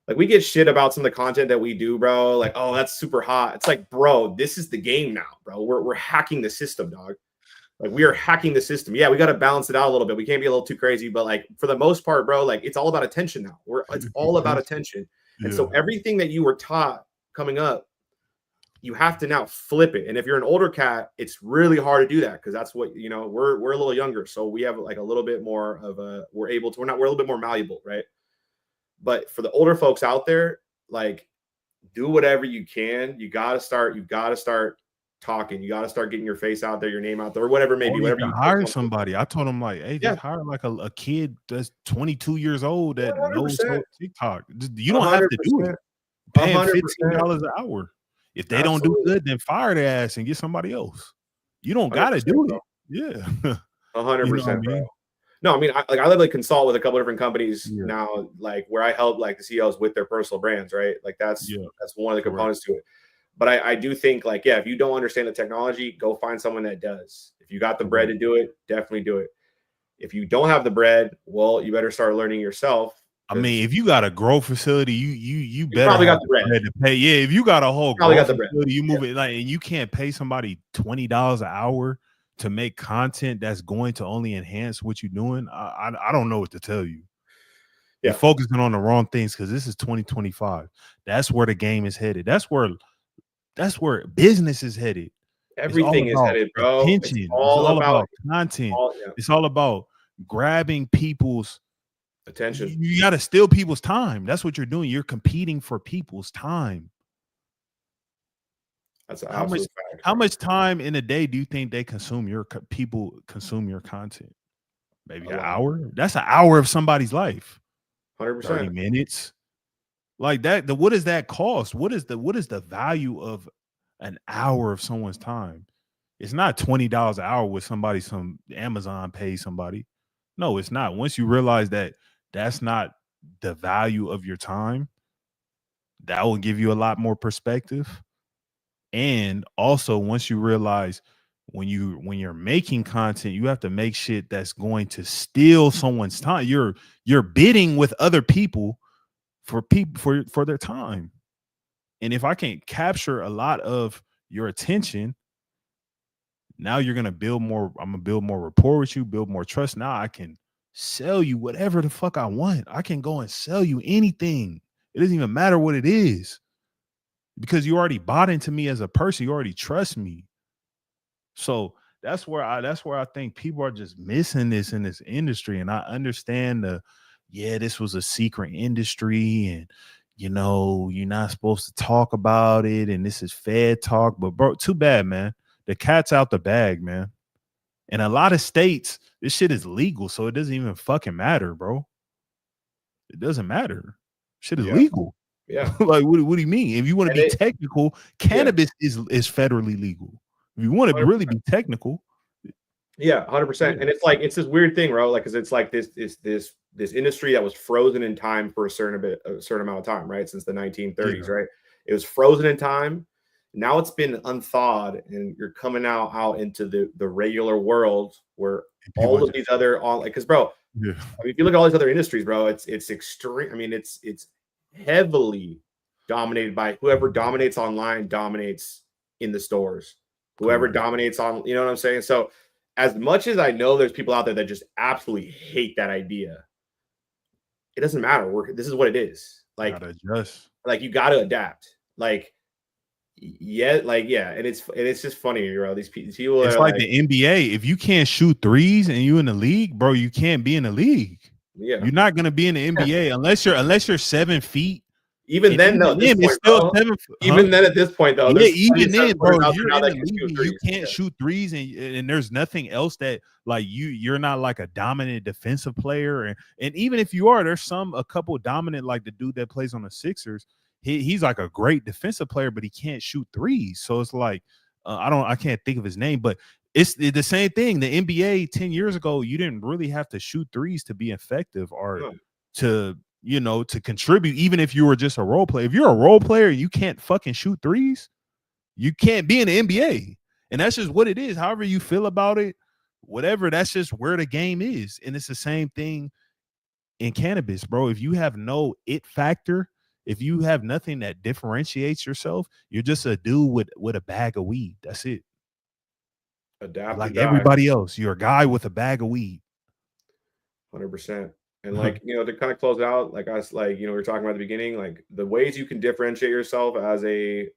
Like we get shit about some of the content that we do, bro. Like, oh, that's super hot. It's like, bro, this is the game now, bro. We're hacking the system, dog. Like we are hacking the system. Yeah, we got to balance it out a little bit. We can't be a little too crazy, but like for the most part, bro, like it's all about attention now. It's all about attention. And so Yeah. everything that you were taught coming up, you have to now flip it. And if you're an older cat, it's really hard to do that because that's what, you know, we're a little younger. So we have like a little bit more of a, we're a little bit more malleable, right? But for the older folks out there, like, do whatever you can. You got to start talking. You got to start getting your face out there, your name out there, or whatever it may be, Or you whatever can you feel hire comfortable. somebody. I told him like, hey, Yeah, just hire like a kid that's 22 years old that knows 100%. TikTok. You don't have to do it. 100%. Pay them 100%. $15 an hour. If they don't do Absolutely. good, then fire their ass and get somebody else. You don't gotta 100%, do bro. it. Yeah. You know what I 100%, bro. mean? No, I mean, I literally consult with a couple different companies Yeah. now, like where I help like the CEOs with their personal brands, right? Like that's Yeah. one of the Correct. components to it. But I do think like, yeah, if you don't understand the technology, go find someone that does. If you got the bread to do it, definitely do it. If you don't have the bread, well, you better start learning yourself. I mean, if you got a grow facility, you better probably have got the bread. to pay. Yeah, if you got a whole Probably grow got the bread. facility, you move it like, and you can't pay somebody $20 an hour to make content that's going to only enhance what you're doing. I don't know what to tell you. You're Yeah. focusing on the wrong things because this is 2025. That's where the game is headed. That's where business is headed. Everything is headed, bro. It's Attention. It's all all about about content. yeah, It's all about grabbing people's attention. you got to steal people's time. That's what you're doing. You're competing for people's time. That's an How much absolute fact. how much time in a day do you think they consume people consume your content? Maybe A an lot. hour? That's an hour of somebody's life. 100%. 30 minutes. Like that, what does that cost? What is the value of an hour of someone's time? It's not $20 an hour with somebody, some Amazon pays somebody. No, it's not. Once you realize that that's not the value of your time, that will give you a lot more perspective. And also, once you realize when you're making content, you have to make shit that's going to steal someone's time. You're bidding with other people for their time. And if I can't capture a lot of your attention, now you're gonna build more. I'm gonna build more rapport with you, build more trust. Now I can sell you whatever the fuck I want. I can go and sell you anything. It doesn't even matter what it is because you already bought into me as a person. You already trust me. So that's where I think people are just missing this in this industry. And I understand this was a secret industry and you're not supposed to talk about it and this is Fed talk, but bro, too bad, man. The cat's out the bag, man. In a lot of states, this shit is legal, so it doesn't even fucking matter, bro. It doesn't matter. Shit is legal. Yeah. Like, what do you mean? If you want to be technical, cannabis is federally legal. If you want to 100%. really be technical. Yeah, 100%. And it's like, it's this weird thing, bro. Like, cause it's like this industry that was frozen in time for a certain amount of time, right? Since the 1930s, right? It was frozen in time. Now it's been unthawed and you're coming out into the regular world where all of these other because bro, I mean, if you look at all these other industries, bro, it's extreme. I mean, it's heavily dominated by whoever dominates online dominates in the stores. Whoever dominates on, you know what I'm saying? So as much as I know there's people out there that just absolutely hate that idea, it doesn't matter. This is what it is. Like, you gotta adapt. Like, and it's just funny, bro. These people it's are like the NBA. If you can't shoot threes and you in the league, bro, you can't be in the league. Yeah, you're not gonna be in the NBA unless you're 7 feet. Even then, no, then it's still 7 foot. Even then, at this point, though, yeah, even then, bro, you're in the league, you can't shoot threes, and there's nothing else that like you're not like a dominant defensive player, and even if you are, there's a couple dominant, like the dude that plays on the Sixers. He's like a great defensive player, but he can't shoot threes. So it's like I can't think of his name, but it's the same thing. The NBA 10 years ago, you didn't really have to shoot threes to be effective or to contribute, even if you were just a role player. If you're a role player, you can't fucking shoot threes. You can't be in the NBA. And that's just what it is. However you feel about it, whatever, that's just where the game is. And it's the same thing in cannabis, bro. If you have no it factor, if you have nothing that differentiates yourself, you're just a dude with a bag of weed. That's it. Adapt like everybody else. You're a guy with a bag of weed. 100%. And like, to kind of close it out, like us, like, we were talking about at the beginning, like the ways you can differentiate yourself as a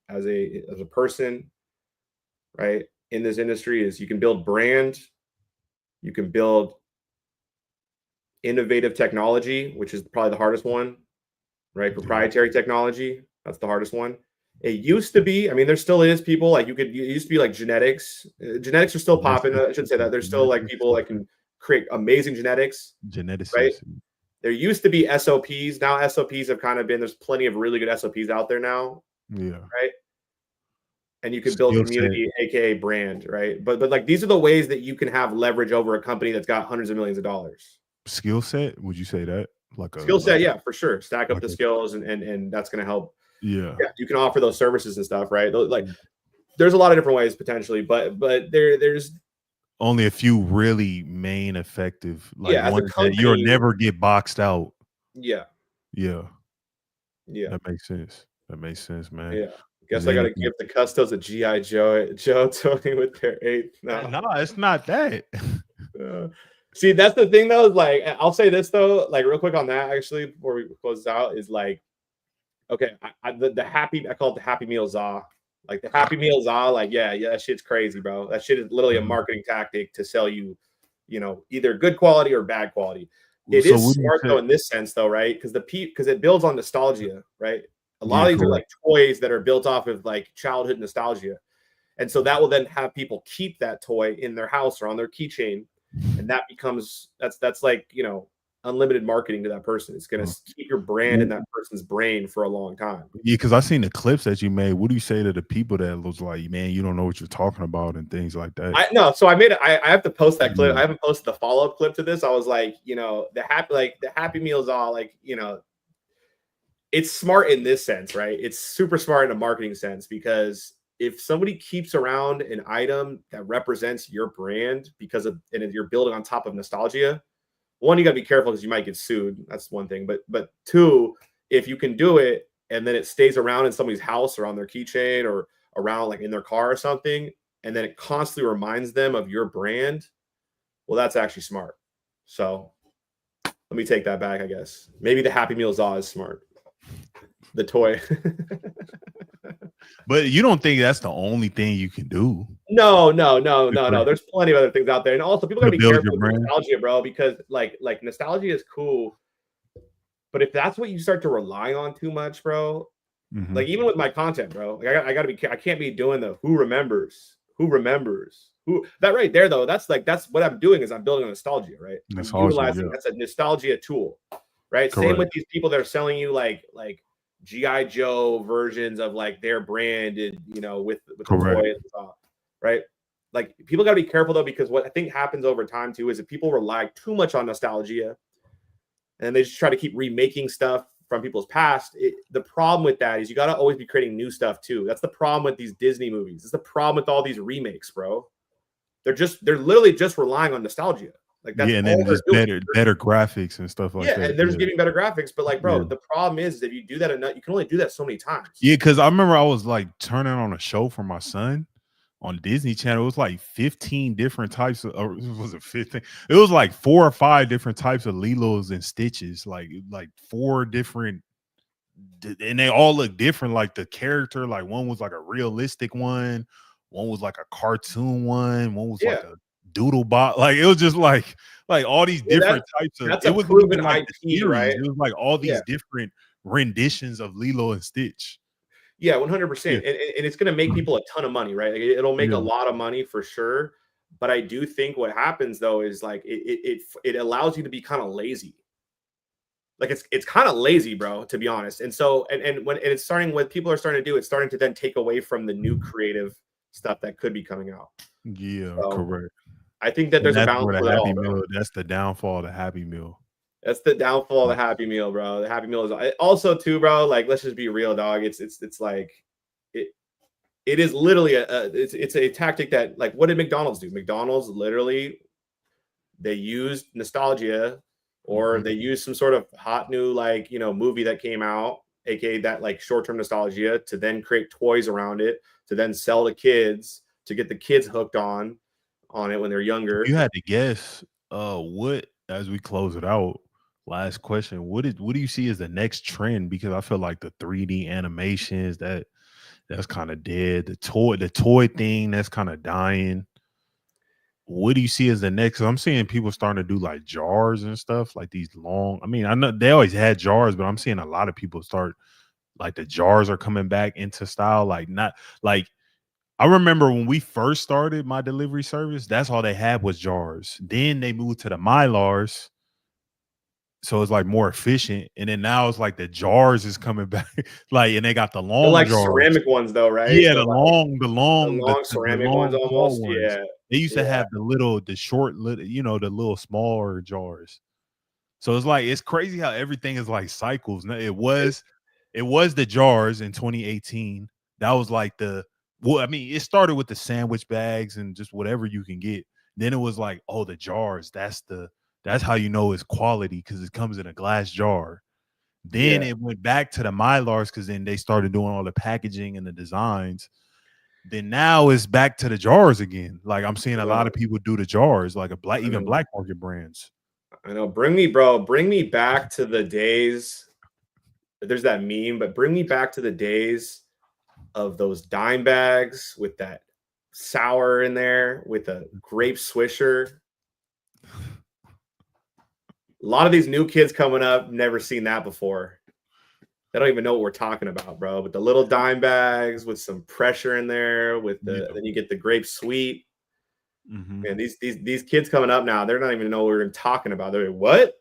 as a person, right, in this industry is you can build brand, you can build innovative technology, which is probably the hardest one, right? Yeah. Proprietary technology, that's the hardest one. It used to be, I mean, there still is people like it used to be like genetics. Genetics are still popping. I shouldn't say that. There's still like people that can create amazing genetics, right? Geneticists. There used to be SOPs. Now SOPs have kind of been, there's plenty of really good SOPs out there now, Yeah. right? And you can build Skill set. community, aka brand, right? But like these are the ways that you can have leverage over a company that's got hundreds of millions of dollars. Skill set. Would you say that? Skill set, yeah, for sure. Stack up like the skills, and that's going to help. yeah. Yeah, you can offer those services and stuff, right? Like, there's a lot of different ways potentially, but there's Only a few really main effective, like yeah, as a ones that you'll company, never get boxed out. yeah, Yeah. yeah, That makes sense. That makes sense, man. yeah. Is Guess I there got to anything? give the Custos a GI Joe Tony with their eighth now. No, it's not that. See, that's the thing though. Is like, I'll say this though, like real quick on that actually before we close this out is like, okay, the happy, I call it the Happy Meal za. Like the Happy Meal za, like yeah, that shit's crazy, bro. That shit is literally a marketing tactic to sell you, either good quality or bad quality. It So is what do you smart though say? in this sense though, right? Because it builds on nostalgia, right? A lot Yeah, of these are like correct. toys that are built off of like childhood nostalgia. And so that will then have people keep that toy in their house or on their keychain. And that becomes that's like, unlimited marketing to that person. It's going to keep your brand in that person's brain for a long time. Yeah, because I seen the clips that you made. What do you say to the people that was like, man, you don't know what you're talking about and things like that? So I made it. I have to post that clip. Yeah. I haven't posted the follow-up clip to this. I was like, the Happy Meals all like, it's smart in this sense, right? It's super smart in a marketing sense because if somebody keeps around an item that represents your brand and you're building on top of nostalgia, one, you got to be careful because you might get sued. That's one thing. But two, if you can do it and then it stays around in somebody's house or on their keychain or around like in their car or something, and then it constantly reminds them of your brand, well, that's actually smart. So let me take that back, I guess. Maybe the Happy Meal za is smart. The toy. But you don't think that's the only thing you can do? No. There's plenty of other things out there. And also people gotta To be build careful your with brand? nostalgia, bro, because like nostalgia is cool. But if that's what you start to rely on too much, bro, like even with my content, bro, like I gotta be, I can't be doing the who remembers, who that right there though. That's what I'm doing is I'm building on nostalgia, right? I'm utilizing that's a nostalgia tool, right? Correct. Same with these people that are selling you like GI Joe versions of like their branded, with the toy at the top, right? Like people got to be careful though, because what I think happens over time too is that people rely too much on nostalgia, and they just try to keep remaking stuff from people's past. The problem with that is you got to always be creating new stuff too. That's the problem with these Disney movies. It's the problem with all these remakes, bro. They're literally just relying on nostalgia. Like that's and all then just they're doing. better graphics and stuff like that. And they're just giving better graphics. But like, bro, the problem is if you do that enough, you can only do that so many times. Yeah, because I remember I was like turning on a show for my son on Disney Channel. It was like 15 different types of, or was it 15? It was like 4 or 5 different types of Lilos and Stitches, like 4 different, and they all look different. Like the character, like one was like a realistic one was like a cartoon one was like a doodle bot. Like it was just like all these different types of. That's it a wasn't proven even like the IP, series. right? It was like all these different renditions of Lilo and Stitch. Yeah, 100%. And it's going to make people a ton of money, right? Like it'll make a lot of money for sure. But I do think what happens though is like it allows you to be kind of lazy. Like it's kind of lazy, bro, to be honest. And so and when it's starting, what people are starting to do, it's starting to then take away from the new creative stuff that could be coming out. Yeah, So correct. I think that there's a balance where for the it Happy all, bro. Meal. That's the downfall of the Happy Meal. That's the downfall of the Happy Meal, bro. The Happy Meal is also too, bro. Like, let's just be real, dog. It's like it is literally it's a tactic that, like, what did McDonald's do? McDonald's literally, they used nostalgia, or they used some sort of hot new movie that came out, aka that like short-term nostalgia, to then create toys around it, to then sell to kids, to get the kids hooked on it when they're younger. If you had to guess, what, as we close it out, last question, what do you see as the next trend? Because I feel like the 3D animations, that that's kind of dead. The toy thing, that's kind of dying. What do you see as the next? 'Cause I'm seeing people starting to do like jars and stuff, like these long. I mean, I know they always had jars, but I'm seeing a lot of people start like the jars are coming back into style. Like not like I remember when we first started my delivery service, that's all they had was jars. Then they moved to the Mylars, so it's like more efficient. And then now it's like the jars is coming back, like, and they got the They're long like jars. ceramic ones though, right? Yeah, So like the the long ceramic ones long tall almost. ones. Yeah. They used to Yeah. have the short, the little smaller jars. So it's like it's crazy how everything is like cycles. It was the jars in 2018. That was like I mean, it started with the sandwich bags and just whatever you can get. Then it was like, oh, the jars. That's how you know it's quality because it comes in a glass jar. Then Yeah. it went back to the Mylars because then they started doing all the packaging and the designs. Then now it's back to the jars again. Like I'm seeing a lot of people do the jars, like even black market brands. I know. Bring me back to the days. There's that meme, but bring me back to the days of those dime bags with that sour in there with a grape swisher. A lot of these new kids coming up, never seen that before. They don't even know what we're talking about, bro. But the little dime bags with some pressure in there, then you get the grape sweet. Mm-hmm. And these kids coming up now, they're not even know what we're talking about. They're like, what?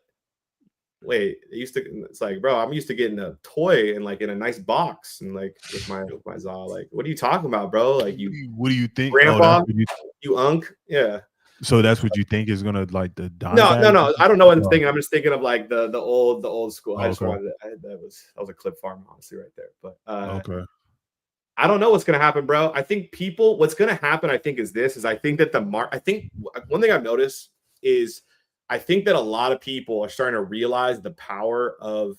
Wait, it's like, bro, I'm used to getting a toy and like in a nice box and like with my Zaw. Like, what are you talking about, bro? Like what do you think? Grandpa, you unk? Yeah. So that's what you think is gonna like the dime No, bag? no. I don't know what I'm thinking. I'm just thinking of like the old school. I just Okay. wanted that was a clip farm, honestly, right there. But Okay. I don't know what's gonna happen, bro. I think what's gonna happen, I think, is I think that I think one thing I've noticed is I think that a lot of people are starting to realize the power of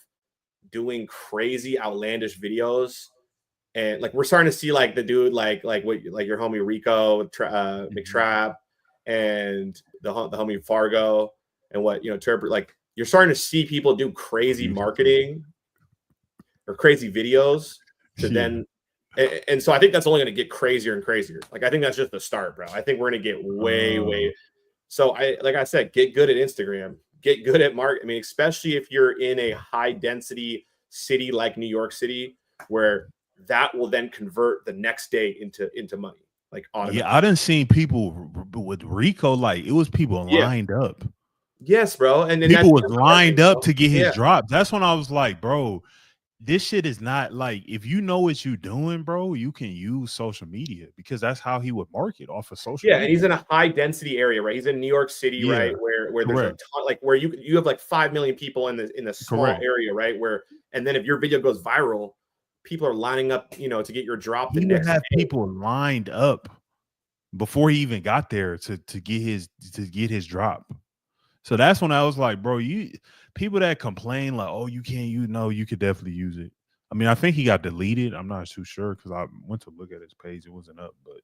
doing crazy, outlandish videos. And like we're starting to see like the dude like your homie Rico McTrap and the homie Fargo and like you're starting to see people do crazy marketing or crazy videos to then and so I think that's only going to get crazier and crazier. Like I think that's just the start, bro. I think we're going to get way. So like I said, get good at Instagram, get good at market. I mean, especially if you're in a high density city like New York City, where that will then convert the next day into money. Like automatically. Yeah, I didn't see people with Rico, like it was people lined up. Yes, bro. And people was lined up to get his Yeah. drops. That's when I was like, bro, this shit is not like, if you know what you're doing, bro, you can use social media because that's how he would market off of social media. And he's in a high density area, right? He's in New York City, right? Where there's a ton, like where you have like 5 million people in the small area, right? And then if your video goes viral, people are lining up, to get your drop. He would have people lined up before he even got there to get his drop. So that's when I was like, bro, people that complain like, oh, you can't, you could definitely use it. I mean, I think he got deleted. I'm not too sure because I went to look at his page. It wasn't up, but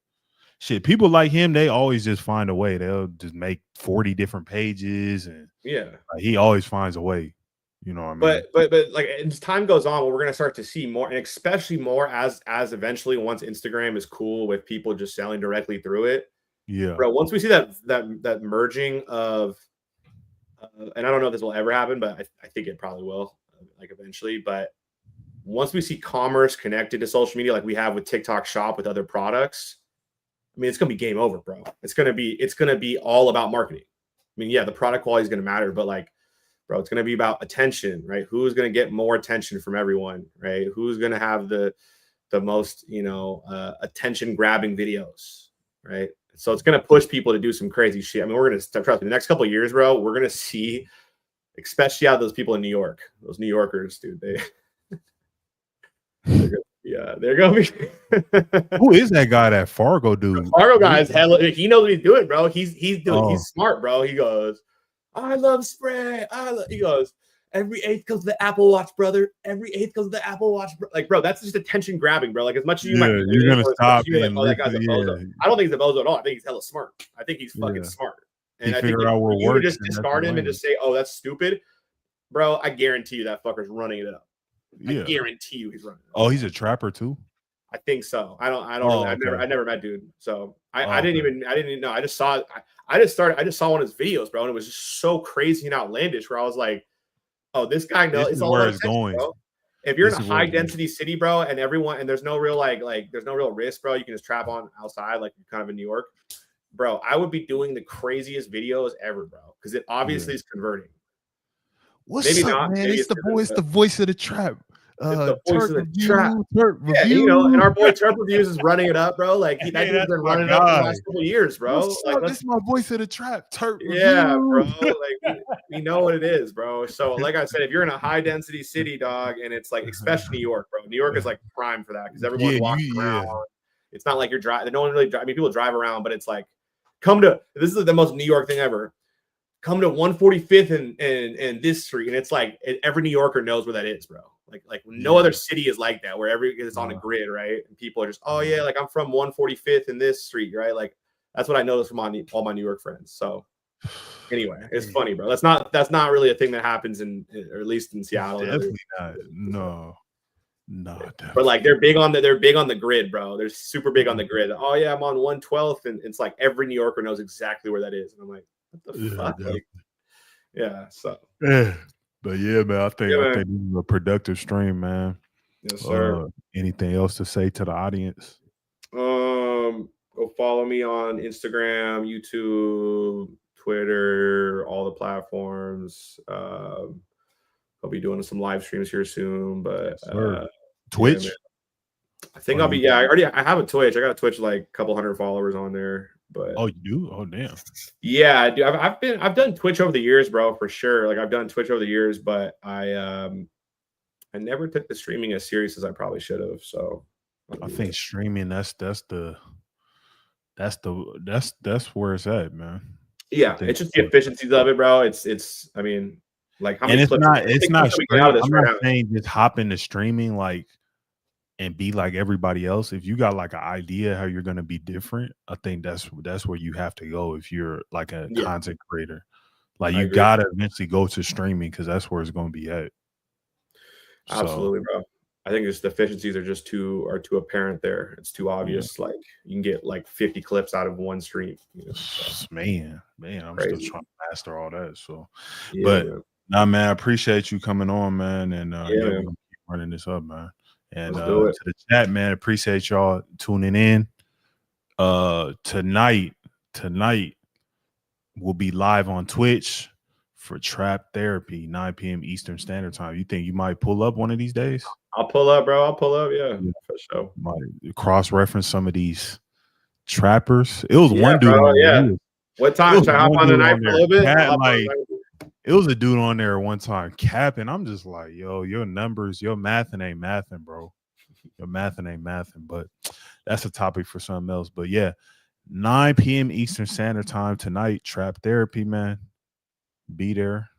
shit, people like him, they always just find a way. They'll just make 40 different pages and like, he always finds a way. You know what I mean? But like as time goes on, we're gonna start to see more, and especially more as eventually once Instagram is cool with people just selling directly through it. Yeah, bro. Once we see that merging of, and I don't know if this will ever happen, but I think it probably will, like eventually. But once we see commerce connected to social media, like we have with TikTok Shop with other products, I mean, it's gonna be game over, bro. It's gonna be all about marketing. I mean, yeah, the product quality is gonna matter, but like, bro, it's going to be about attention, right? Who's going to get more attention from everyone, right? Who's going to have the most, attention grabbing videos, right? So it's going to push people to do some crazy shit. I mean, we're going to trust me, the next couple of years, bro, we're going to see, especially out of those people in New York, those New Yorkers, dude, they're going to be. Who is that guy, that Fargo dude? The Fargo guy is hella, he knows what he's doing, bro. He's smart, bro. He goes, I love spray. He goes, every eighth goes to the Apple Watch, brother. Every eighth goes to the Apple Watch. Like, bro, that's just attention grabbing, bro. Like, as much as you might, you're gonna stop. Like, oh, that guy's a bozo. I don't think he's a bozo at all. I think he's hella smart. I think he's fucking smart. And I think if you just discard him and just say, oh, that's stupid, bro, I guarantee you that fucker's running it up. I guarantee you he's running it up. Oh, he's a trapper too. I think so. I don't Oh, really. okay. I never met dude. So Oh, I didn't okay. even know. I just saw I just saw one of his videos, bro, and it was just so crazy and outlandish. Where I was like, oh, this guy knows. This It's is all where about it's attention, going. bro. If you're in This a is where high it's going. density city, bro, and everyone and there's no real there's no real risk, bro. You can just trap on outside, like you're kind of in New York, bro. I would be doing the craziest videos ever, bro, because it Yeah. obviously is converting. What's Maybe up, not. man? Maybe It's it's because the voice of the trap. it's the voice Turk of the trap. Yeah, you know, and review. our boy Turp Reviews is running it up, bro. Like that Hey, dude's that's been my running it up for the guy. last couple of years, bro. What's Like up? This let's is my voice of the trap. Turk yeah, bro. review. Like we know what it is, bro. So like I said, if you're in a high density city, dog, and it's like especially New York, bro. New York is like prime for that because everyone's walking around. It's not like you're driving. No one really drive. I mean, people drive around, but it's like this is the most New York thing ever. Come to 145th and this street, and it's like every New Yorker knows where that is, bro. Like no other city is like that, where it's on a grid, right? And people are just, oh yeah, like I'm from 145th in this street, right? Like that's what I noticed from all my New York friends. So anyway, it's funny, bro. That's not really a thing that happens or at least in Seattle. Definitely not. No, definitely. But like they're big on the grid, bro. They're super big on the grid. Oh yeah, I'm on 112th, and it's like every New Yorker knows exactly where that is. And I'm like, what the fuck? Like, yeah. So yeah. But yeah, man, I think man. this is a productive stream, man. Yes, sir. Anything else to say to the audience? Go follow me on Instagram, YouTube, Twitter, all the platforms. I'll be doing some live streams here soon, but Twitch. Yeah, I think I'll be. Yeah, I have a Twitch. I got a Twitch like a couple hundred followers on there. But oh, you do? Oh, damn. Yeah, I do. I've done Twitch over the years, bro, for sure. Like I've done Twitch over the years, but I never took the streaming as serious as I probably should have. So I think streaming that's where it's at, man. Yeah, it's just the efficiencies of it, bro. It's I mean, like how many and clips it's not straight. out of this I'm right not now? saying just hop into streaming like and be like everybody else. If you got like an idea how you're gonna be different, I think that's where you have to go if you're like a content creator. Like you gotta eventually go to streaming because that's where it's gonna be at. Absolutely, bro. I think just the efficiencies are just too apparent there. It's too obvious. Like you can get like 50 clips out of one stream. You know, so. Man, I'm still trying to master all that. So, yeah, nah, man, I appreciate you coming on, man. And we're gonna keep running this up, man. And to the chat, man, appreciate y'all tuning in. Tonight we'll be live on Twitch for Trap Therapy, 9 p.m. Eastern Standard Time. You think you might pull up one of these days? I'll pull up, bro. I'll pull up, yeah. For sure. Might cross-reference some of these trappers. It was one dude bro, on there. What time? Should I hop on tonight for a little bit? It was a dude on there one time capping. I'm just like, yo, your numbers, your mathing ain't mathing, bro. Your mathing ain't mathing. But that's a topic for something else. But yeah, 9 p.m. Eastern Standard Time tonight, Trap Therapy, man. Be there.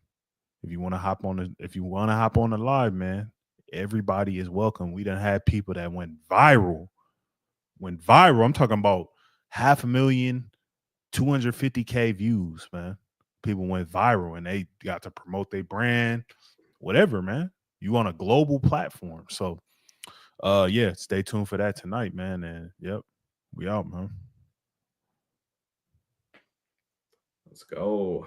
If you want to hop on the live, man, everybody is welcome. We done had people that went viral. I'm talking about 500,000, 250K views, man. People went viral and they got to promote their brand, whatever, man. You on a global platform. So stay tuned for that tonight, man. And yep, we out, man. Let's go.